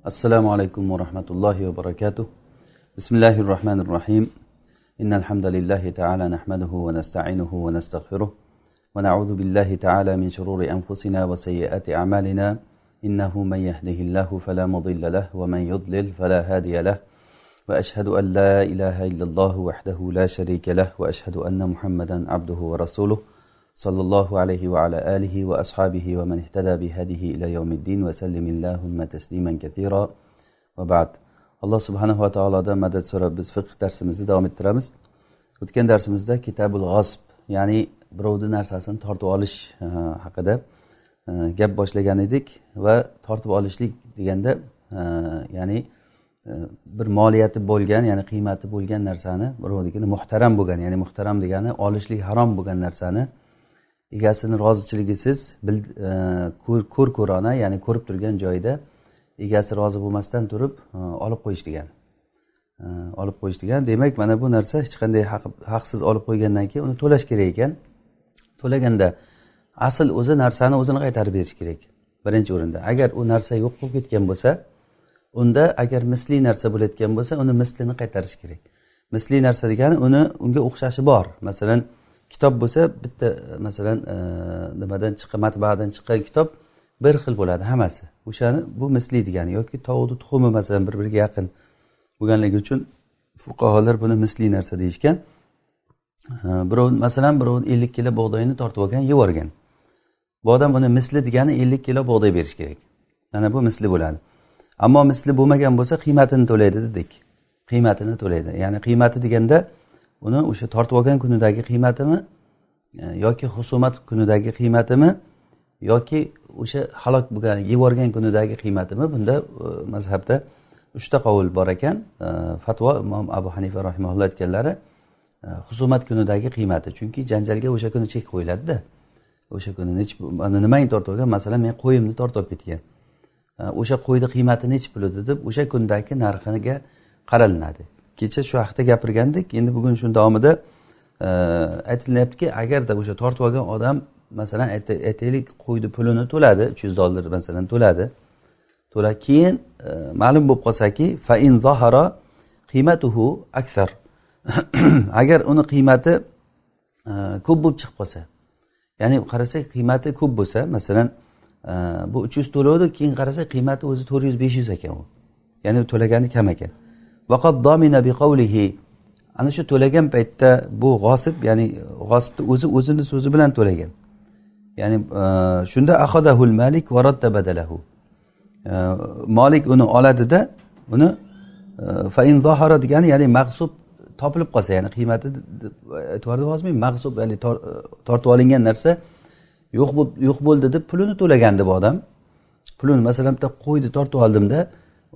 Assalomu alaykum va rahmatullohi va barakatuh. Bismillahir Rahmanir Rahim. Innal hamdalillahi ta'ala nahmaduhu va nasta'inuhu va nastaghfiruh va na'udzu billahi ta'ala min shururi anfusina va sayyiati a'malina. Innahu man yahdihillahu fala mudilla lahu wa man yudlil fala hadiya lahu. Wa ashhadu an la ilaha illallah wahdahu la sharika lahu wa ashhadu anna Muhammadan abduhu wa rasuluh. Sallallahu alayhi wa ala alihi wa ashabihi wa man ihtada bihadihi ila yawmiddin wa sallimillahumma tasliman kathira va ba'd. Alloh subhanahu va taolodan madad so'rab biz fiqh darsimizni davom ettiramiz. O'tgan darsimizda Kitabul G'asb, ya'ni birovning narsasini tortib olish haqida gap boshlagan edik va tortib olishlik deganda ya'ni bir moliyati bo'lgan, ya'ni qiymati bo'lgan narsani, birovnikini muhtaram bo'lgan, ya'ni muhtaram degani olishlik harom bo'lgan narsani egasini rozichiligisiz ko'rona, ya'ni ko'rib turgan joyida egasi rozi bo'lmasdan turib olib qo'yish degan. Olib qo'yish degan. Demak, mana bu narsa hech qanday haqsiz olib qo'ygandan keyin uni to'lash kerak ekan. To'laganda asl o'zi narsani o'zini qaytarib berish kerak. Birinchi o'rinda. Agar u narsa yo'q bo'lib ketgan bo'lsa, unda agar misli narsa bo'layotgan bo'lsa, uni mislini qaytarish kerak. Misli narsa degani unga o'xshashi bor. Masalan, kitob bo'lsa, bitta masalan nimadan chiqqan, matbaadan chiqqan kitob bir xil bo'ladi hammasi. O'shani bu misli degani yoki tovuqning tuxumi masalan bir-biriga yaqin bo'lganligi uchun fuqarolar buni misli narsa deyishgan. Birov 50 kilo bug'doyni tortib olgan, yeb o'rgan. Bu odam uni misli degani 50 kilo bug'doy berish kerak. Mana bu misli bo'ladi. Ammo misli bo'lmagan bo'lsa qiymatini to'laydi dedik. Qiymatini to'laydi. Ya'ni qiymati deganda uni o'sha tortib olgan kunidagi qiymatimi yoki husumat kunidagi qiymatimi yoki o'sha halok bo'lgan yeb o'rgan kunidagi qiymatimi, bunda mazhabda 3 ta qavul bor ekan. Fatvo Imom Abu Hanifa rahimahulloh aytganlari husumat kunidagi qiymati, chunki janjalga o'sha kuni chek qo'yiladi-da. O'sha kuni nimang tortib olgan, masalan men qo'yimni tortib olib ketgan. O'sha qo'yni qiymati nech pul edi deb o'sha kundagi narxiga qaralinadi. Kecha shu haqda gapirgandik. Endi bugun shu davomida aytilyaptiki, agarda o'sha tortib olgan odam masalan aytaylik qo'yni pulini to'ladi, $300 masalan to'ladi. Keyin ma'lum bo'lib qolsaki, fa in zahara qiymatuhu akthar. Agar uni qiymati ko'p bo'lib chiqib qolsa, ya'ni qarasak qiymati ko'p bo'lsa, masalan bu 300 to'lovdi, keyin qarasak qiymati o'zi 400-500 ekan u. Ya'ni to'lagani kam ekan. Vaqad domina biqawlihi, ana shu to'lagan paytda bu g'osib, ya'ni g'osibni o'zini so'zi bilan to'lagan. Ya'ni shunda akhadahul malik va radda badalahu. Malik uni oladida, uni fa in zahara degani, ya'ni maqsub topilib qolsa, ya'ni qiymati e'tiborda bo'lmasmi? Maqsub, ya'ni tortib olingan narsa yo'q bo'ldi deb pulini to'lagandi bu odam. Pulini masalan bitta qo'yni tortib oldimda,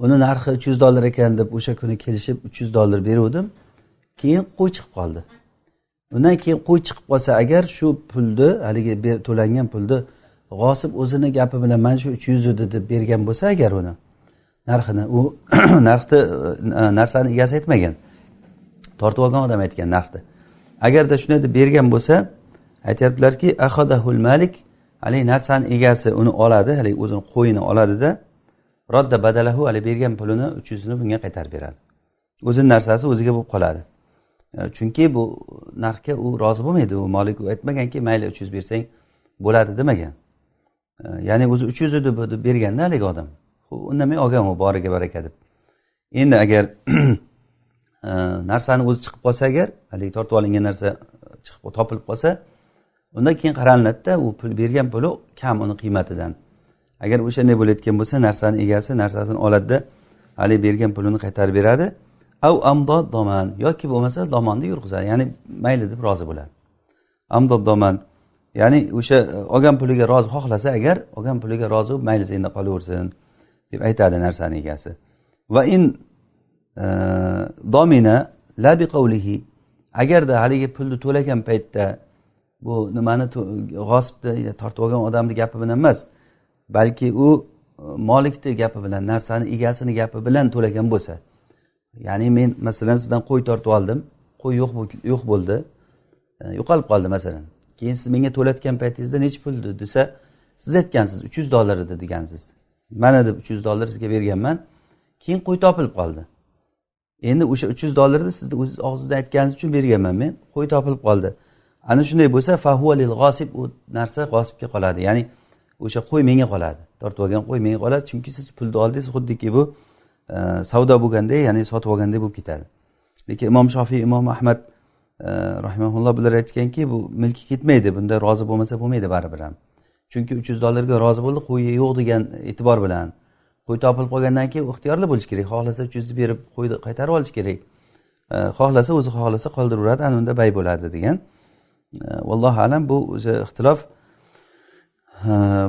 uni narxi $300 ekan deb o'sha kuni kelishib $300 beruvdim. Keyin qo'y chiqib qoldi. Undan keyin qo'y chiqib qolsa, agar shu pulni, haligi to'langan pulni g'osib o'zini gapi bilan mana shu 300 edi deb bergan bo'lsa, agar uni narxini, u narsani egasi aytmagan. Tortib olgan odam aytgan narxni. Agarda shunday deb bergan bo'lsa, aytayaptilarki, akhadahul malik, haligi narsani egasi uni oladi, haligi o'zini qo'yini oladida, radda badalahu, hali bergan pulini 300 ni bunga qaytarib beradi. O'zining narsasi o'ziga bo'lib qoladi. Chunki bu narxga u rozi bo'lmaydi. U malik aytmaganki, mayli 300 bersang bo'ladi demagan. Ya'ni o'zi 300 edi deb berganda haligi odam. Undan olgan u boriga baraka deb. Endi agar narsani o'zi chiqib qolsa, agar haligi tortib olingan narsa chiqib topilib qolsa, undan keyin qaralinadi-da, u pul bergan puli kam uni qiymatidan. Agar o'shanday bo'layotgan bo'lsa, narsani egasi narsasini oladida, hali bergan pulini qaytarib beradi. Av amdod doman, yoki bo'lmasa domonni yurg'izadi, ya'ni mayli deb rozi bo'ladi. Amdod doman, ya'ni o'sha olgan puliga rozi xohlasa, agar olgan puliga rozi bo'lib, mayli endi qolaversin deb aytadi narsani egasi. Va in domina la biqawlihi, agarda haligi pulni to'lagan paytda bu nimani g'osibni tortib olgan odamning gapi bilan emas, balki u molikni gapi bilan, narsani egasini gapi bilan to'lagan bo'lsa, ya'ni men masalan sizdan qo'y tortib oldim, qo'y yo'q bo'ldi, yo'qolib qoldi masalan. Keyin siz menga to'latgan paytingizda nech pul desa, siz aytgansiz $300 edi degansiz. Mana deb $300 sizga berganman. keyin qo'y topilib qoldi. Endi o'sha 300 dollarni sizni o'z og'zingizdan aytganingiz uchun berganman men, qo'y topilib qoldi. Ana shunday bo'lsa fahuva lil g'osib, u narsa g'osibga qoladi. Ya'ni o'sha qo'y menga qoladi. Tortib olgan qo'y menga qoladi, chunki siz pulni oldingiz, xuddiki bu savdo bo'lganda, ya'ni sotib olganda bo'lib ketadi. Lekin Imom Shofiy, Imom Ahmad rahimahulloh bular aytganki, bu milki ketmaydi, bunda rozi bo'lmasa bo'lmaydi baribir ham. Chunki 300 dollarga rozi bo'ldi, qo'yi yo'q degan e'tibor bilan. Qo'y topilib qolgandan keyin ixtiyorli bo'lish kerak. Xohlasa 300 ni berib qo'yni qaytarib olish kerak. Xohlasa o'zi xohlasa qoldiraveradi, ana unda bay bo'ladi degan. Vallohu alam, bu o'zi ixtilof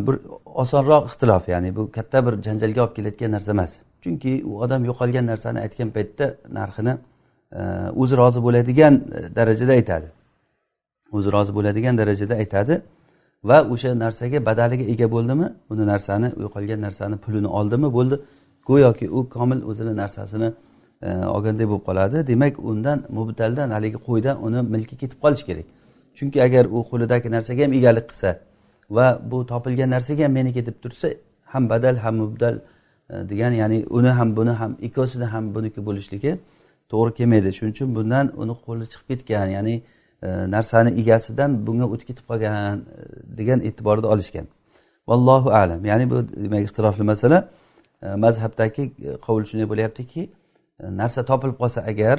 bir osonroq ixtilof, ya'ni bu katta bir janjalga olib kelayotgan narsa emas. Chunki u odam yo'qolgan narsani aytgan paytda narxini o'zi rozi bo'ladigan darajada aytadi. O'zi rozi bo'ladigan darajada aytadi va o'sha narsaga badaliga ega bo'ldimi, uni narsani, yo'qolgan narsani pulini oldimi, bo'ldi. Go'yoki u komil o'zini narsasini olganday bo'lib qoladi. Demak, undan mubtaldan, haligi qo'ydan uni milki ketib qolish kerak. Chunki agar u qo'lidagi narsaga ham egalik qilsa va bu topilgan narsaga ham meniki deb tursa, ham badal ham mubdal degan, ya'ni uni ham buni ham ikkosini ham buniki bo'lishligi to'g'ri kelmaydi. Shuning uchun bundan uni qo'li chiqib ketgan, ya'ni narsani egasidan bunga o'tib ketib qolgan degan e'tiborda olishgan. Vallohu a'lam. Ya'ni bu demak ixtilofli masala. Mazhabdagi qavul shunday bo'lyaptiki, narsa topilib qolsa agar,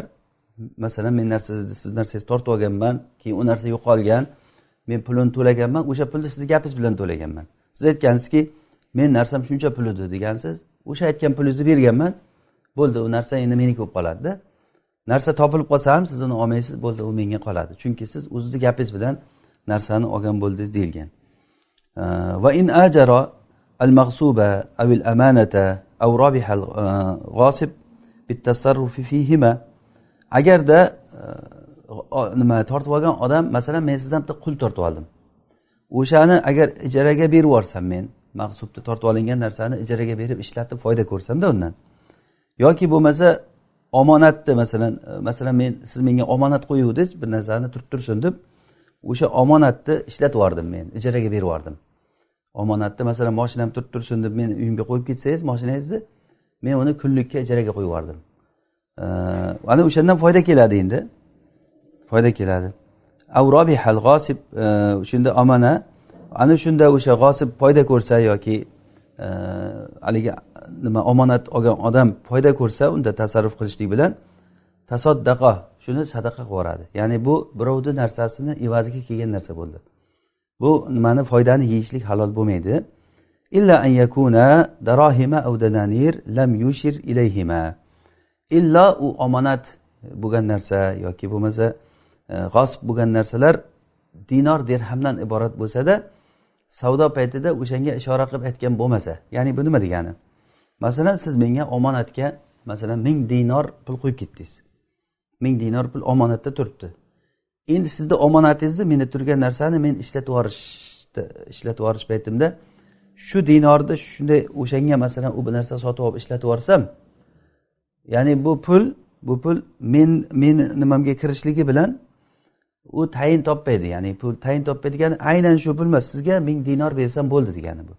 masalan men siz narsangizni tortib olganman, keyin u narsa yo'qolgan, men pulini to'laganman, o'sha pulni sizni gapingiz bilan to'laganman. Siz aytgansizki, men narsam shuncha pul edi degansiz, o'sha aytgan pulingizni berganman, bo'ldi, u narsa endi meniki bo'lib qoladi-da. Narsa topilib qolsa ham siz uni olmaysiz, bo'ldi, u menga qoladi. Chunki siz o'zingiz gapingiz bilan narsani olgan bo'ldingiz deyilgan. Va in ajara al-maghsuba aw al-amanata aw rabiha al-ghasib bit-tasarruf fihima. Agarda nima tortib olgan odam, masalan men sizdan bitta qul tortib oldim. O'shani agar ijaraga berib yuborsam, men mag'subda tortib olingan narsani ijaraga berib ishlatib foyda ko'rsamda undan, yoki bo'lmasa omonatni, masalan men, siz menga omonat qo'yuvdingiz bir narsani tursin deb, o'sha omonatni ishlatib yubordim, men ijaraga berib yubordim. Omonatni masalan mashinam tursin deb men uyimga qo'yib ketsangiz mashinangizni, men uni kunlikka ijaraga qo'yib yubordim. Ana o'shandan foyda keladi endi. Foyda keladi. Avrobihal g'osib, shunda amana, ana shunda o'sha g'osib foyda ko'rsa yoki haligi nima omonat olgan odam foyda ko'rsa, unda tasarruf qilishlik bilan tasaddaqa, shuni sadaqa qilib yuboradi. Ya'ni bu birovning narsasini evaziga kelgan narsa bo'ldi. Bu nimani foydani yeyishlik halol bo'lmaydi. Illa an yakuna darahima aw dananir lam yushir ilayhima. Illa u omonat bo'lgan narsa yoki bo'lmasa g'osib bo'lgan narsalar dinor, dirhamdan iborat bo'lsa-da, savdo paytida o'shanga ishora qilib aytgan bo'lmasa, ya'ni bu nima degani? Masalan, siz menga omonatga masalan 1000 dinor pul qo'yib ketdingiz. 1000 dinor pul omonatda turibdi. Endi sizning omonatingizni, menda turgan narsani men ishlatib yuborish paytimda shu dinorni shunday o'shanga masalan u bir narsa sotib olib ishlatib yuborsam, ya'ni bu pul men nimamga kirishligi bilan u tayin topmaydi. Ya'ni pul tayin topmaydigani aynan shu pul emas, sizga 1000 dinor bersam bo'ldi degani bu.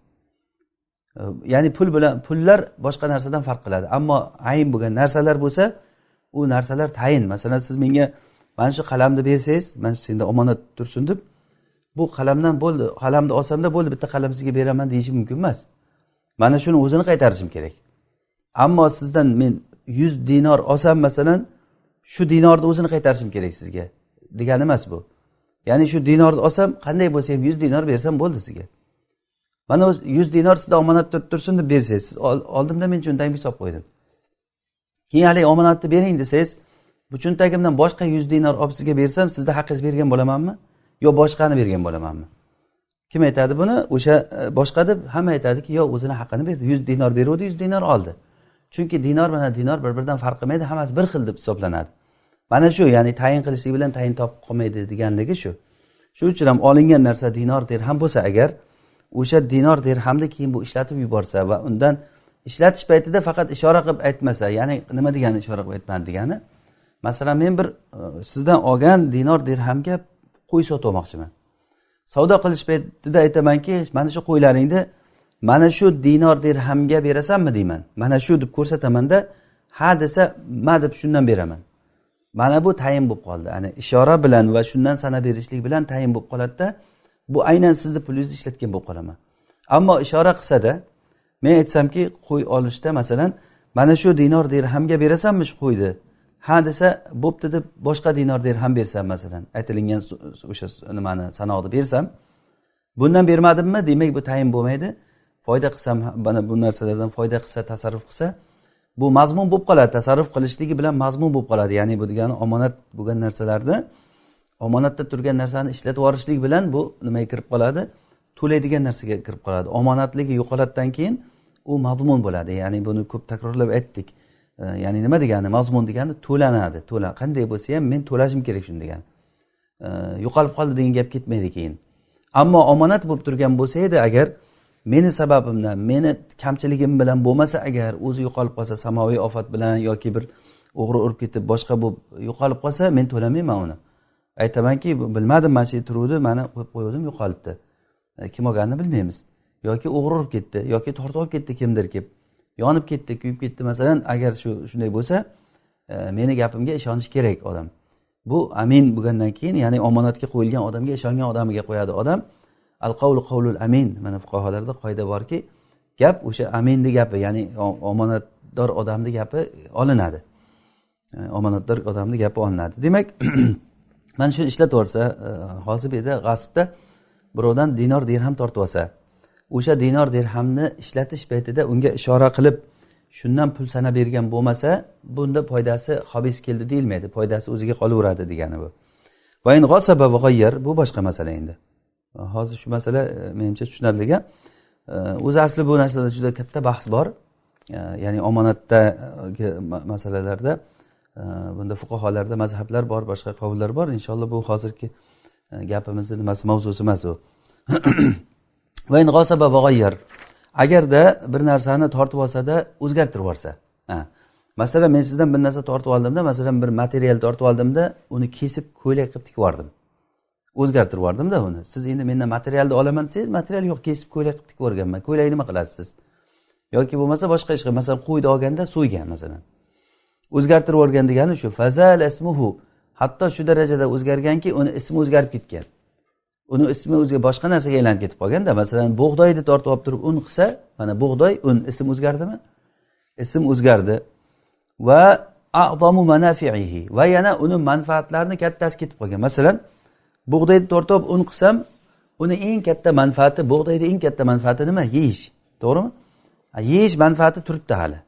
Ya'ni pul bilan pullar boshqa narsadan farq qiladi. Ammo ayin bo'lgan narsalar bo'lsa, u narsalar tayin. Masalan, siz menga mana shu qalamni bersangiz, mana shu senda omonat tursin deb, bu qalamdan bo'ldi, qalamni olsamda bo'ldi, bitta qalam sizga beraman deyishim mumkin emas. Mana shuni o'zini qaytarishim kerak. Ammo sizdan men 100 dinor olsam, masalan, shu dinorni o'zini qaytarishim kerak sizga degani emas bu. Ya'ni shu dinorni olsam, qanday bo'lsa ham 100 dinor bersam bo'ldi sizga. Mana 100 dinor sizda omonat tursin deb bersangiz, siz oldimda men cho'ntagimga hisob qo'ydim. Keyin hali omonatni bering desangiz, bu cho'ntagimdan boshqa 100 dinor olib sizga bersam, sizda haqqingiz bergan bo'lamanmi? Yo boshqani bergan bo'lamanmi? Kim aytadi buni? O'sha boshqa deb hamma aytadiki, yo o'zini haqqini berdi, 100 dinor beruvdi, 100 dinor oldi. Chunki dinor bilan dinor bir-biridan farq qilmaydi, hammasi bir xil deb hisoblanadi. Mana shu, ya'ni tayin qilishlik bilan tayin topib qolmaydi deganligi shu. Shuning uchun ham olingan narsa dinor, dirham bo'lsa agar, o'sha dinor, dirhamni keyin bu ishlatib yuborsa va undan ishlatish paytida faqat ishora qilib aytmasa, ya'ni nima degani ishora qilib aytmadi degani? Masalan, men bir sizdan olgan dinor, dirhamga qo'y sotib olmoqchiman. Savdo qilish paytida aytamanki, mana shu qo'ylaringni mana shu dinor dirhamga berasanmi deyman, mana shu deb ko'rsatamanda, ha desa ma deb shundan beraman. Mana bu tayin bo'lib qoldi. Ya'ni ishora bilan va shundan sanab berishlik bilan tayin bo'lib qoladida, bu aynan sizni pulingizni ishlatgan bo'lib qolaman. Ammo ishora qilsa-da, men aytsamki, qo'y olishda masalan, mana shu dinor dirhamga berasanmi shu qo'yni? Ha desa, bo'pti deb boshqa dinor dirham bersam masalan, aytilingan o'sha nimani sanoqni bersam, bundan bermadimmi, demak bu tayin bo'lmaydi. Foyda qilsam, mana bu narsalardan foyda qilsa, tasarruf qilsa, bu mazmun bo'lib qoladi. Tasarruf qilishligi bilan mazmun bo'lib qoladi. Ya'ni bu degani omonat bo'lgan narsalarni, omonatda turgan narsani ishlatib yorishlik bilan bu nimaga kirib qoladi? To'laydigan narsaga kirib qoladi. Omonatligi yo'qoladidan keyin u mazmun bo'ladi. Ya'ni buni ko'p takrorlab aytdik. Ya'ni nima degani? Mazmun degani to'lanadi. Qanday bo'lsa ham men to'lashim kerak shuni degani. Yo'qolib qoldi degan gap ketmaydi keyin. Ammo omonat bo'lib turgan bo'lsa edi, agar meni sababimdan, meni kamchiligim bilan bo'lmasa, agar o'zi yo'qolib qolsa, samoviy ofat bilan yoki bir o'g'ri urib ketib boshqa bo'lib yo'qolib qolsa, men to'lamayman uni. Aytamanki, bilmadim, mana shu turuvdi, mana qo'yib qo'ydim, yo'qolibdi. Kim olganini bilmaymiz. Yoki o'g'ri urib ketdi, yoki tortib olib ketdi kimdir kelib. Yonib ketdi, kuyib ketdi masalan, agar shunday bo'lsa, meni gapimga ishonish kerak odam. Bu amin bo'lgandan keyin, ya'ni omonatga qo'yilgan odamga ishongan odamiga qo'yadi odam. Al-qawlu qawlul amin. Mana fuqarolarda qoida borki, gap o'sha aminning gapi, ya'ni omonatdor odamning gapi olinadi. Omonatdor odamning gapi olinadi. Demak, mana shuni ishlatib olsa, hozir edi g'asbda birovdan dinor dirham tortib olsa, o'sha dinor dirhamni ishlatish paytida unga ishora qilib shundan pul sanab bergan bo'lmasa, bunda foydasi xobis keldi deyilmaydi. Foydasi o'ziga qolaveradi degani bu. Va in g'asaba va g'ayyar, bu boshqa masala endi. Hozir shu masala menimcha tushunarli. O'zi asli bu narsada juda katta bahs bor. Ya'ni omonatdagi masalalarda bunda fuqarolarda mazhablar bor, boshqa qavullar bor. Inshaalloh bu hozirgi gapimizning nimasi, mavzusi emas u. Va in g'asaba va g'ayyar, agarda bir narsani tortib olsa-da o'zgartirib yuborsa. Masalan, men sizdan bir narsa tortib oldimda, masalan bir material tortib oldimda, uni kesib ko'ylak qilib tikib yubordim. O'zgartirib yubordimda uni. Siz endi mendan materialni olaman desangiz, material yo'q, kesib ko'ylak qilib tikib yuborganman. Ko'ylakni nima qilasiz siz? Yoki bo'lmasa boshqa ish qilib, masalan qo'yni olganda so'ygan masalan. O'zgartirib yuborgan degani shu, fazal ismuhu, hatto shu darajada o'zgarganki, uni ismi o'zgarib ketgan. Uni ismi o'ziga boshqa narsaga aylanib ketib qolganda, masalan bug'doyni tortib olib turib un qilsa, mana bug'doy, un, ism o'zgardimi? Ism o'zgardi. Va a'zamu manafi'ihi, va yana uni manfaatlarini kattasi ketib qolgan. Masalan, bug'doyni tortib olib un qilsam, uni eng katta manfaati, bug'doyning eng katta manfaati nima? Yeyish, to'g'rimi? Yeyish manfaati turibdi hali.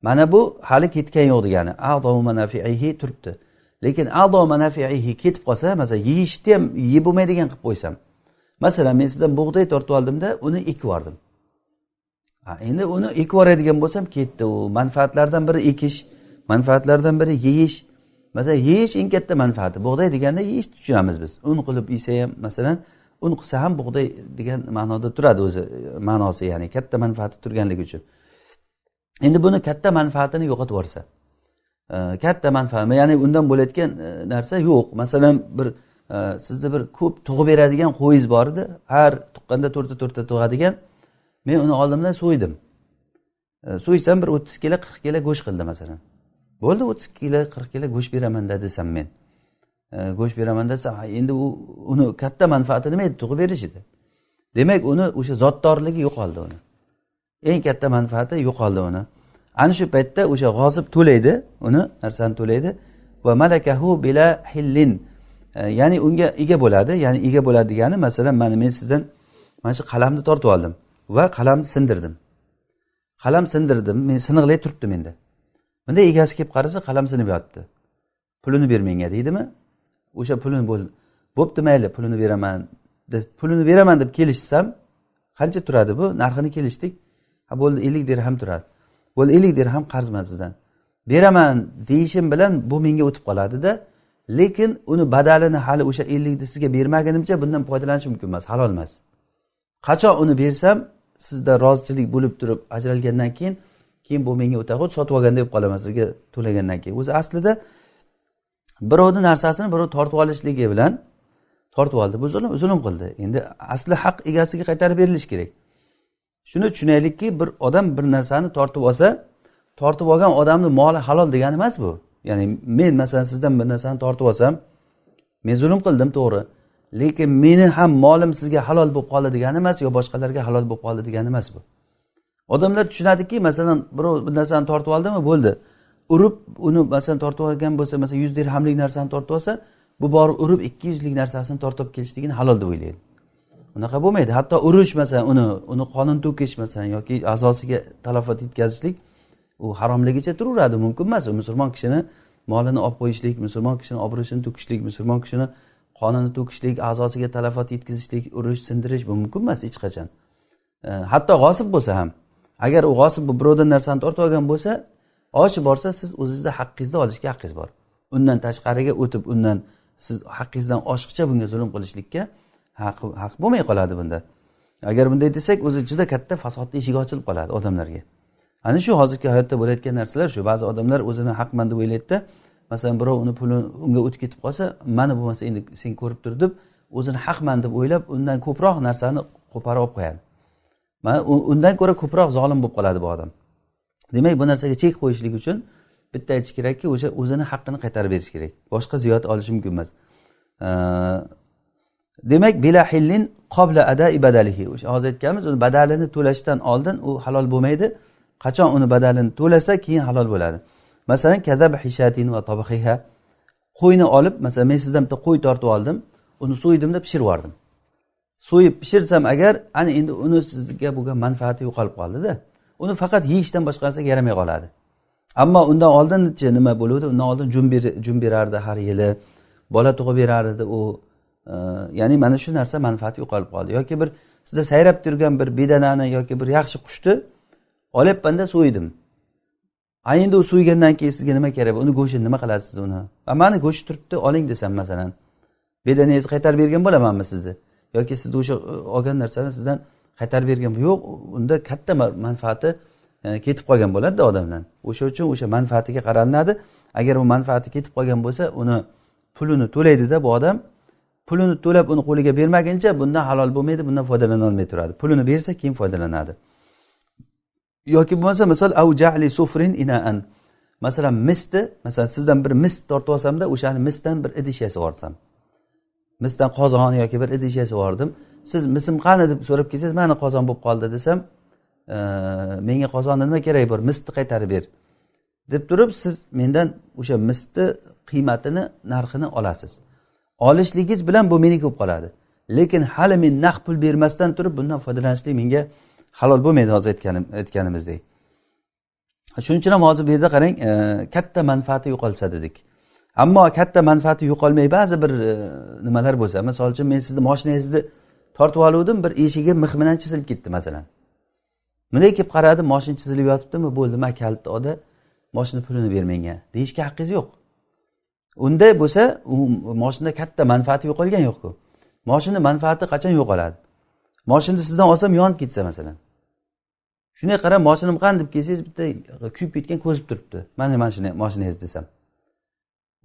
Mana bu hali ketgan yo'q degani. A'zamu manafi'ihi turibdi. Lekin a'zo manafi'ihi ketib qolsa, masalan yeyishni ham yeb bo'lmaydigan qilib qo'ysam. Masalan, men sizdan bug'doy tortib oldimda, uni ekib yubordim. Endi uni ekib yuboradigan bo'lsam, ketdi. U manfaatlardan biri ekish, manfaatlardan biri yeyish. Masalan, yeyish eng katta manfaati. Bug'doy deganda yeyish tushunamiz biz. Un qilib yesa ham, masalan, un qilsa ham bug'doy degan ma'noda turadi o'zi, ma'nosi, ya'ni katta manfaati turganligi uchun. Endi buni katta manfaatini yo'qotib yuborsa, katta manfaat, ya'ni undan bo'layotgan narsa yo'q. Masalan, bir sizda bir ko'p tug'ib beradigan qo'yingiz bor edi, har tuqqanda to'rtta tug'adigan. Men uni oldimdan so'ydim. So'ysam bir 30 kilo, 40 kilo go'sht qildi masalan. Bo'ldi, 30 kilo, 40 kilo go'sht beraman desam men. Go'sht beraman desa, endi uni katta manfaati nima edi? Tug'ib berish edi. Demak, uni o'sha zotdorligi yo'qoldi uni. Eng katta manfaati yo'qoldi uni. Ana shu paytda o'sha g'osib to'laydi, uni narsani to'laydi va malakahu bila hillin. Ya'ni unga ega bo'ladi, ya'ni ega bo'ladi degani, masalan, men sizdan mana shu qalamni tortib oldim va qalamni sindirdim. Qalam sindirdim, men siniqlay turibdi menda. Bunda egasi kelib qarasa, qalam sinib yotibdi. Pulini ber menga deydimi? O'sha pulini bo'pti, mayli, pulini beraman. Pulini beraman deb kelishsam, qancha turadi bu? Narxini kelishdik. Bo'ldi, 50 dirham turadi. Bo'l 50 dirham qarzman sizdan. Beraman deyishim bilan bu menga o'tib qoladi-da, lekin uni badalini hali o'sha 50 ni sizga bermagunimcha bundan foydalanish mumkin emas, halol emas. Qachon uni bersam, sizda rozichilik bo'lib turib ajralgandan keyin bu menga o'ta xuddi sotib olganda deb qolaman sizga to'lagandan keyin. O'zi aslida birovning narsasini birov tortib olishligi bilan tortib oldi. Bu zulm qildi. Endi asli haq egasiga qaytarib berilish kerak. Shuni tushunaylikki, bir odam bir narsani tortib olsa, tortib olgan odamning moli halol degani emas bu. Ya'ni men masalan sizdan bir narsani tortib olsam, men zulm qildim, to'g'ri. Lekin meni ham molim sizga halol bo'lib qoldi degani emas, yo boshqalarga halol bo'lib qoldi degani emas bu. Odamlar tushunadiki, masalan, birov bir narsani tortib oldimi, bo'ldi. Urib uni masalan tortib olgan bo'lsa, masalan 100 dirhamlik narsani tortib olsa, bu borib urib 200 lik narsasini tortib kelishligini halol deb o'ylaydi. Unaqa bo'lmaydi. Hatto urush masalan uni qonun to'kish masalan yoki a'zosiga talafot yetkazishlik u haromligicha turaveradi, mumkin emas. Musulmon kishini molini olib qo'yishlik, musulmon kishini obro'sini to'kishlik, musulmon kishini qonini to'kishlik, a'zosiga talafot yetkazishlik, urish, sindirish bu mumkin emas hech qachon. Hatto g'osib bo'lsa ham, agar u g'osib bu birovdan narsani tortib olgan bo'lsa, oshi borsa siz o'zingizda haqqingizni olishga haqqingiz bor. Undan tashqariga o'tib, undan siz haqqingizdan oshiqcha bunga zulm qilishlikka haq bo'lmay qoladi bunda. Agar bunday desak, o'zi juda katta fasodning eshigi ochilib qoladi odamlarga. Ana shu hozirgi hayotda bo'layotgan narsalar shu. Ba'zi odamlar o'zini haqman deb o'ylaydi-da, masalan birov uni pulini unga o'tib ketib qolsa, mana bo'lmasa endi sen ko'rib tur deb o'zini haqman deb o'ylab, undan ko'proq narsani qo'parib olib qo'yadi. Mana undan ko'ra ko'proq zolim bo'lib qoladi bu odam. Demak, bu narsaga chek qo'yishlik uchun bitta aytish kerakki, o'sha o'zini haqqini qaytarib berish kerak. Boshqa ziyod olishi mumkin emas. Demak, bila hillin qabla ada'i badalihi. O'sha hozir aytganmiz, uni badalini to'lashdan oldin u halol bo'lmaydi. Qachon uni badalini to'lasa, keyin halol bo'ladi. Masalan, kadab hishatin va tabxiha. Qo'yni olib, masalan, men sizdan bitta qo'y tortib oldim, uni so'ydimda pishirib yubordim. So'yib pishirsam agar, ana endi uni sizga bo'lgan manfaati yo'qolib qoldi-da. Uni faqat yeyishdan boshqa narsaga yaramay qoladi. Ammo undan oldinchi nima bo'ladi? Undan oldin jum berardi har yili, bola tug'ib berardi u. Ya'ni mana shu narsa manfaati yo'qolib qoldi. Yoki bir sizda sayrab turgan bir bedanani yoki bir yaxshi qushni olyapmanda so'ydim. Endi u so'ygandan keyin sizga nima kerak? Uni go'shtini nima qilasiz uni? Mani go'sht turibdi, oling desam masalan. Bedaningizni qaytarib bergan bo'lamanmi sizni? Yoki siz o'sha olgan narsani sizdan qaytarib bergan yo'q, unda katta manfaati ketib qolgan bo'ladi-da odamdan. O'sha uchun o'sha manfaatiga qaraladi. Agar u manfaati ketib qolgan bo'lsa, uni pulini to'laydi-da bu odam. Pulini to'lab uni qo'liga bermaguncha bundan halol bo'lmaydi, bundan foydalana olmay turadi. Pulini bersa keyin foydalanadi. Yoki bo'lmasa, misol au ja'li sufrin ina'an. Masalan, misni, masalan sizdan bir mis tortib olsam-da, o'shani misdan bir idish yasab yuborsam. Misdan qozon yoki bir idish yasab yubordim. Siz misim qani deb so'rab kelsangiz, "Meni qozon bo'lib qoldi" desam, "Menga qozonni nima kerak bor? Misni qaytarib ber" deb turib, siz mendan o'sha misni qiymatini, narxini olasiz. Olishligingiz bilan bu meniki bo'lib qoladi. Lekin hali men naqd pul bermasdan turib bundan foydalanishlik menga halol bo'lmaydi, hozir aytganimizdek. Shuning uchun ham hozir bu yerda qarang, katta manfaati yo'qolsa dedik. Ammo katta manfaati yo'qolmay ba'zi bir nimalar bo'lsa, misol uchun men sizni mashinangizni tortib oluvdim, bir eshigi mix bilan chizilib ketdi masalan. Bunday kelib qaradim, mashina chizilib yotibdimi, bo'ldi, men kalitni oldi, mashina pulini ber menga deyishga haqqingiz yo'q. Unday bo'lsa, u mashina katta manfaati yo'qolgan yo'q-ku. Mashina manfaati qachon yo'qoladi? Mashinani sizdan olsam yonib ketsa masalan. Shunday qarab, mashinam qani deb kelsangiz, bitta kuyib ketgan ko'zib turibdi. Mana mashinangiz desam.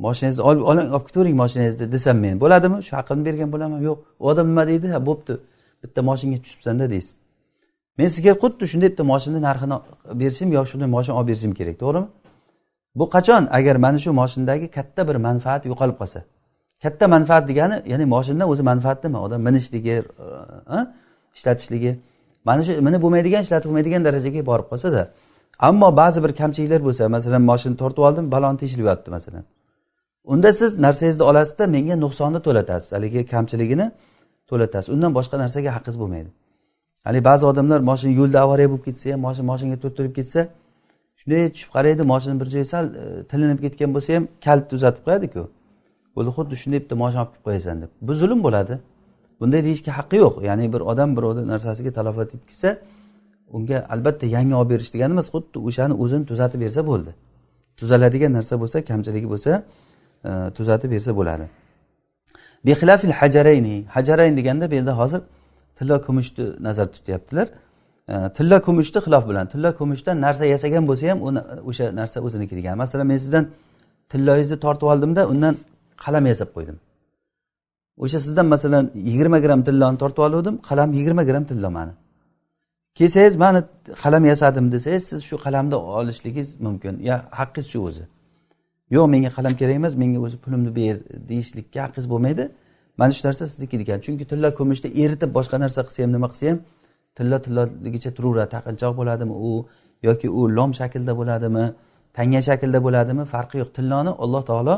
Mashinangizni olib ketavering mashinangizni desam men. Bo'ladimi? Shu haqqini bergan bo'laman? Yo'q. U odam nima deydi? Ha, bo'pti. Bitta mashinaga tushibsan-da deysiz. Men sizga xuddi shunday bitta mashina narxini berishim yo shunday mashina olib berishim kerak, to'g'rimi? Bu qachon? Agar mana shu mashinadagi katta bir manfaat yo'qolib qolsa. Katta manfaat degani, ya'ni mashinadan o'zi manfaat nima? Odam minishligi, ishlatishligi. Mana shu minib bo'lmaydigan, ishlatib bo'lmaydigan darajaga borib qolsa-da. Ammo ba'zi bir kamchiliklar bo'lsa, masalan, mashina tortib oldim, balon teshilib yotibdi masalan. Unda siz narsangizni olasiz-da, menga nuqsonni to'latasiz, haligi kamchiligini to'latasiz. Undan boshqa narsaga haqqingiz bo'lmaydi. Hali ba'zi odamlar mashina yo'lda avariya bo'lib ketsa ham, mashinaga to'ltirib ketsa, shunday tushib qaraydi, mashina bir joyga sal tilinib ketgan bo'lsa ham kalitni uzatib qo'yadi-ku. Bo'ldi, xuddi shunday bitta mashina olib kelib qo'yasan deb. Bu zulm bo'ladi. Bunday deyishga haqqi yo'q. Ya'ni bir odam narsasiga talafot yetkazsa, unga albatta yangi olib berish degani emas, xuddi o'shani o'zini tuzatib bersa bo'ldi. Tuzaladigan narsa bo'lsa, kamchiligi bo'lsa, tuzatib bersa bo'ladi. Bi xilafil hajarayni. Hajarayn deganda bu yerda hozir tilla kumushni nazarda tutyaptilar. Tilla kumushni xilof bilan, tilla kumushdan narsa yasagan bo'lsa ham, o'sha narsa o'ziniki degan. Masalan, men sizdan tilloyingizni tortib oldimda, undan qalam yasab qo'ydim. O'sha sizdan masalan 20 gram tilloni tortib oldim, qalam 20 gram tilla mani. kelsangiz mani qalam yasadim desangiz siz shu qalamni olishligingiz mumkin. Ya haqqingiz shu o'zi. Yo'q, menga qalam kerak emas, menga o'zi pulimni ber deyishlikka haqqingiz bo'lmaydi. Mana shu narsa sizniki ekan. Chunki tilla ko'mishda eritib boshqa narsa qilsa ham nima qilsa ham tillaligicha turaveradi. Taqinchoq bo'ladimi u yoki u lom shaklda bo'ladimi, tanga shaklda bo'ladimi, farqi yo'q. Tilloni Alloh taolo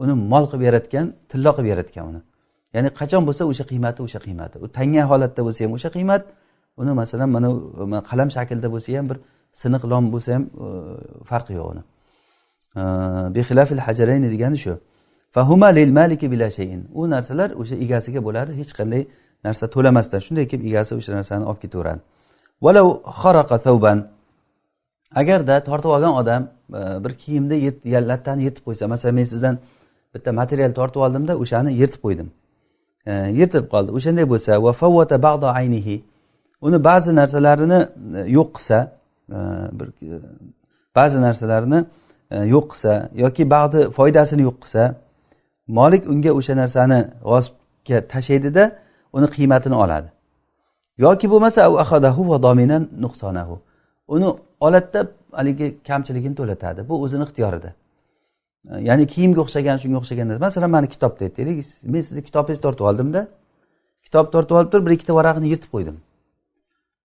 uni mol qilib yaratgan, tillo qilib yaratgan uni. Ya'ni qachon bo'lsa o'sha qiymati. U tanga holatda bo'lsa ham o'sha qiymat, uni masalan mana qalam shaklda bo'lsa ham bir siniq lom bo'lsa ham farqi yo'q uni. Bi xilafil hajarayn degani shu. Fahuma lil maliki bila shay'in. U narsalar o'sha egasiga bo'ladi, hech qanday narsa to'lamasdan. Shunday kelib egasi o'sha narsani olib ketaveradi. Walau kharaqa thawban. Agarda tortib olgan odam bir kiyimni lattani yirtib qo'ysa, masalan men sizdan bitta material tortib oldimda, o'shani yirtib qo'ydim. Yirtilib qoldi. O'shanday bo'lsa, va fawwata ba'da aynihi. Uni ba'zi narsalarini yo'q qilsa, ba'zi narsalarini yo'q qilsa yoki ba'zi foydasini yo'q qilsa, molik unga o'sha narsani g'osibga tashlaydi-da, uni qiymatini oladi. Yoki bo'lmasa u akhadahu va dominan nuqsonahu. Uni olatda haligi kamchiligini to'latadi. Bu o'zining ixtiyorida. Ya'ni kiyimga o'xshagan, shunga o'xshagan narsa. Masalan, meni kitobda aytaylik, men sizni kitobingizni tortib oldimda, kitob tortib olib turib, bir ikkita varaqni yirtib qo'ydim.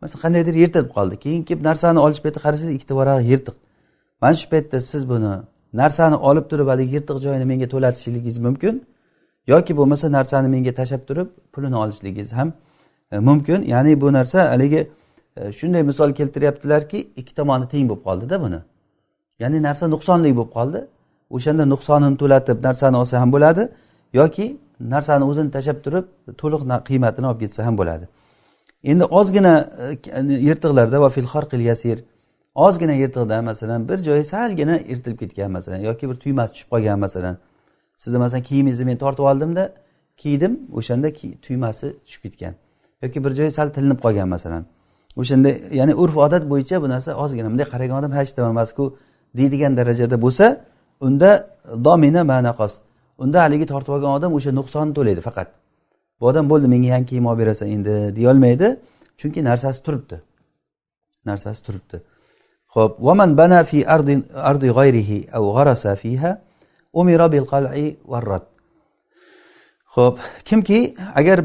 Masalan, qandaydir yirtilib qoldi. Keyin kelib narsani olish paytida qarasangiz, ikkita varaq yirtiq. Mana shu paytda siz buni narsani olib turib, haligi yirtiq joyini menga to'latishingiz mumkin, yoki bo'lmasa narsani menga tashab turib, pulini olishligingiz ham mumkin. Ya'ni bu narsa haligi shunday misol keltiryaptilarki, ikki tomoni teng bo'lib qoldi-da buni. Ya'ni narsa nuqsonli bo'lib qoldi. O'shanda nuqsonini to'latib narsani olsa ham bo'ladi, yoki narsani o'zini tashab turib, to'liq qiymatini olib ketsa ham bo'ladi. Endi ozgina yirtiqlarda va fil xarqil yasir, ozgina yirtiqda masalan bir joyi salgina yirtilib ketgan masalan, yoki bir tuymasi tushib qolgan masalan. Sizni masalan kiyimingizni men tortib oldimda, kiydim, o'shanda tuymasi tushib ketgan. Yoki bir joyi sal tilinib qolgan masalan. O'shanda ya'ni urf odat bo'yicha bu narsa ozgina bunday qaragan odam hech emas-ku deydigan darajada bo'lsa, unda domina ma'naqos. Unda haligi tortib olgan odam o'sha nuqsonni to'laydi faqat. Bu odam bo'ldi, menga yangi kiyim olib berasan endi deya olmaydi, chunki narsasi turibdi. Narsasi turibdi. Xo'p, va man bana fi ardi g'ayrihi aw gharasa fiha umira bil qal'i war rad. Xo'p, kimki agar